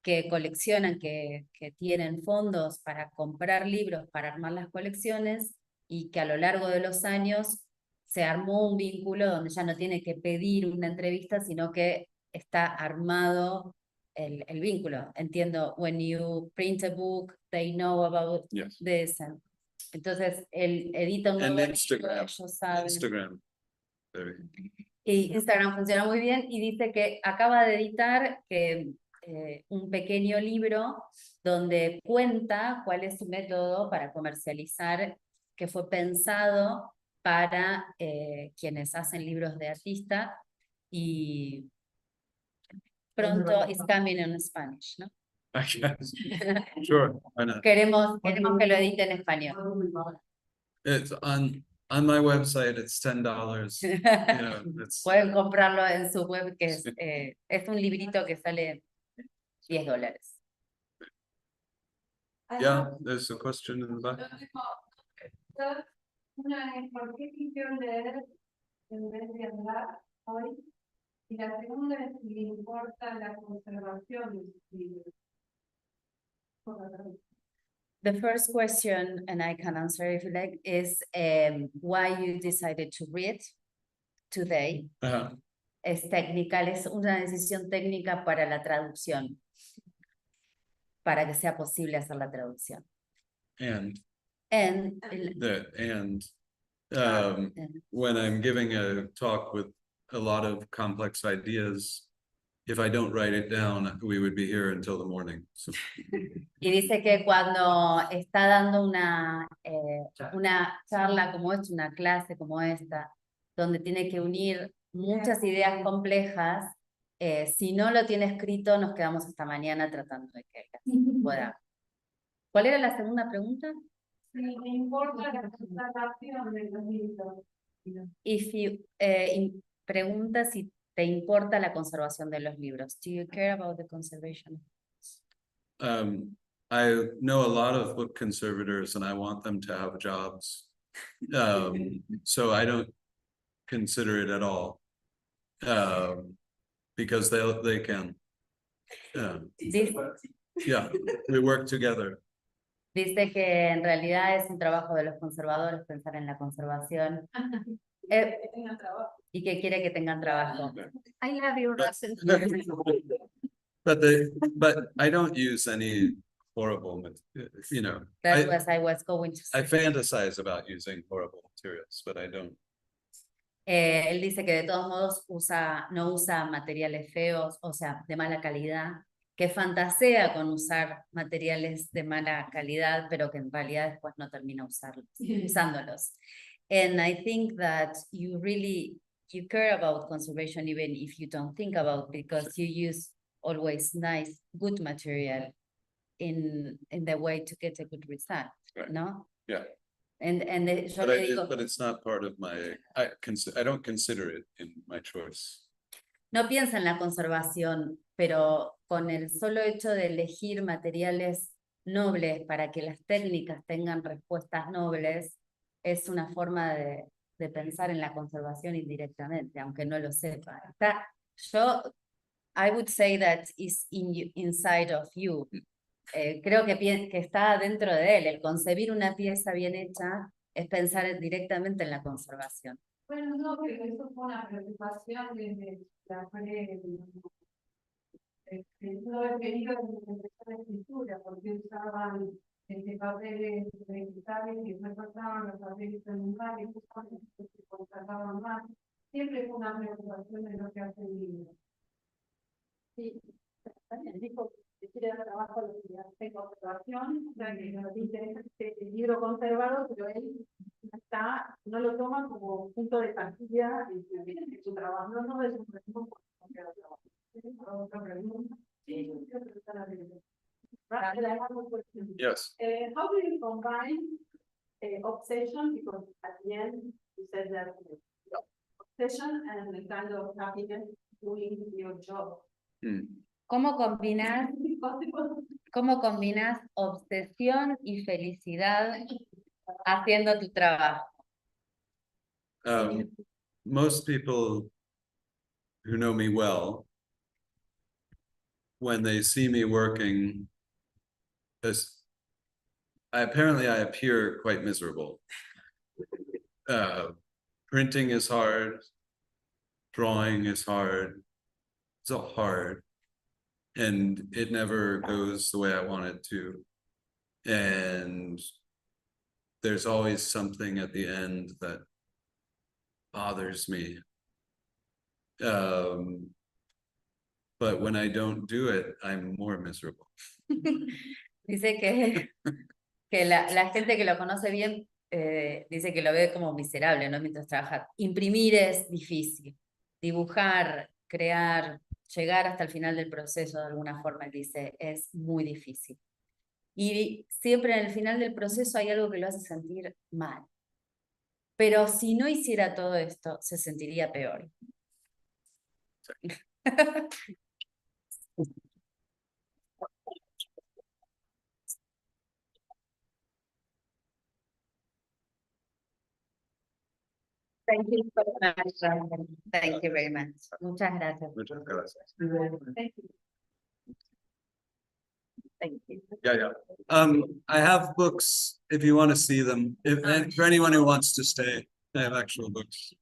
que coleccionan, que tienen fondos para comprar libros, para armar las colecciones, y que a lo largo de los años se armó un vínculo donde ya no tiene que pedir una entrevista, sino que está armado el vínculo. Entiendo, when you print a book, they know about
Yes.
this. Entonces, él edita un nuevo libro,
Instagram.
ellos saben.
Instagram.
Y Instagram funciona muy bien, y dice que acaba de editar un pequeño libro donde cuenta cuál es su método para comercializar que fue pensado para quienes hacen libros de artista y pronto it's coming in Spanish, ¿no?
I guess. Sure, why not?
Queremos que lo edite en español.
It's on my website, it's $10. You know, it's,
Pueden comprarlo en su web, que es un librito que sale $10.
yeah, there's a question in the back.
Una es, ¿por qué quisieron leer en vez de hablar hoy? Y la segunda es si le importa la conservación de sus libros.
The first question, and I can answer if you like, is why you decided to read today.
Uh-huh.
Es técnica, es una decisión técnica para la traducción, para que sea posible hacer la traducción.
And
And
when I'm giving a talk with a lot of complex ideas, if I don't write it down, we would be here until the morning. So,
y dice que cuando está dando una charla como esta, una clase como esta, donde tiene que unir muchas ideas complejas, si no lo tiene escrito, nos quedamos hasta mañana tratando de que pueda. ¿Cuál era la segunda pregunta?
Si le importa la conservación de los libros.
If you, pregunta si te importa la conservación de los libros. Do you care about the conservation?
I know a lot of book conservators and I want them to have jobs. So I don't consider it at all. Because they can. Yeah, we work together.
Dice que en realidad es un trabajo de los conservadores pensar en la conservación y que quiere que tengan trabajo. I love you, Russell.
But I don't use any horrible, you know.
That was I was going to say.
I fantasize about using horrible materials, but I don't.
Él dice que de todos modos no usa materiales feos, o sea, de mala calidad, que fantasea con usar materiales de mala calidad, pero que en realidad después no termina usándolos. And I think that you care about conservation even if you don't think about, because you use always nice, good material in the way to get a good result,
right.
¿no?
Yeah.
Yo le digo,
but it's not part of my, I don't consider it in my choice.
no piensa en la conservación, pero con el solo hecho de elegir materiales nobles para que las técnicas tengan respuestas nobles, es una forma de pensar en la conservación indirectamente, aunque no lo sepa. I would say that is inside of you. Creo que está dentro de él. El concebir una pieza bien hecha es pensar directamente en la conservación.
Bueno, no, pero eso fue una preocupación desde la no he querido empezar la escritura, porque usaban papeles digitales y no pasaban los papeles animales, que se conservaban más. Siempre fue una preocupación de lo que hace el libro. Sí, también dijo que quiere dar trabajo a los que hacen conservación, o sea, que nos interesa el libro conservado, pero él no lo toma como punto de partida de su trabajo, no es un trabajo.
Yes.
How do you combine obsession, because at the end you said that obsession and the kind of happiness doing your job?
¿Cómo combinas obsesión y felicidad haciendo tu trabajo?
Most people who know me well, when they see me working, apparently I appear quite miserable. Printing is hard, drawing is hard, it's all hard, and it never goes the way I want it to. And there's always something at the end that bothers me. But when I don't do it, I'm more miserable.
Dice que la gente que lo conoce bien dice que lo ve como miserable, ¿no? Mientras trabaja. Imprimir es difícil. Dibujar, crear, llegar hasta el final del proceso de alguna forma, él dice, es muy difícil. Y siempre en el final del proceso hay algo que lo hace sentir mal. Pero si no hiciera todo esto, se sentiría peor. Thank you very much, Rafael. Thank you very much. Muchas gracias.
Muchas gracias.
Thank you. Thank you.
Yeah. I have books if you want to see them. If, and for anyone who wants to stay, I have actual books.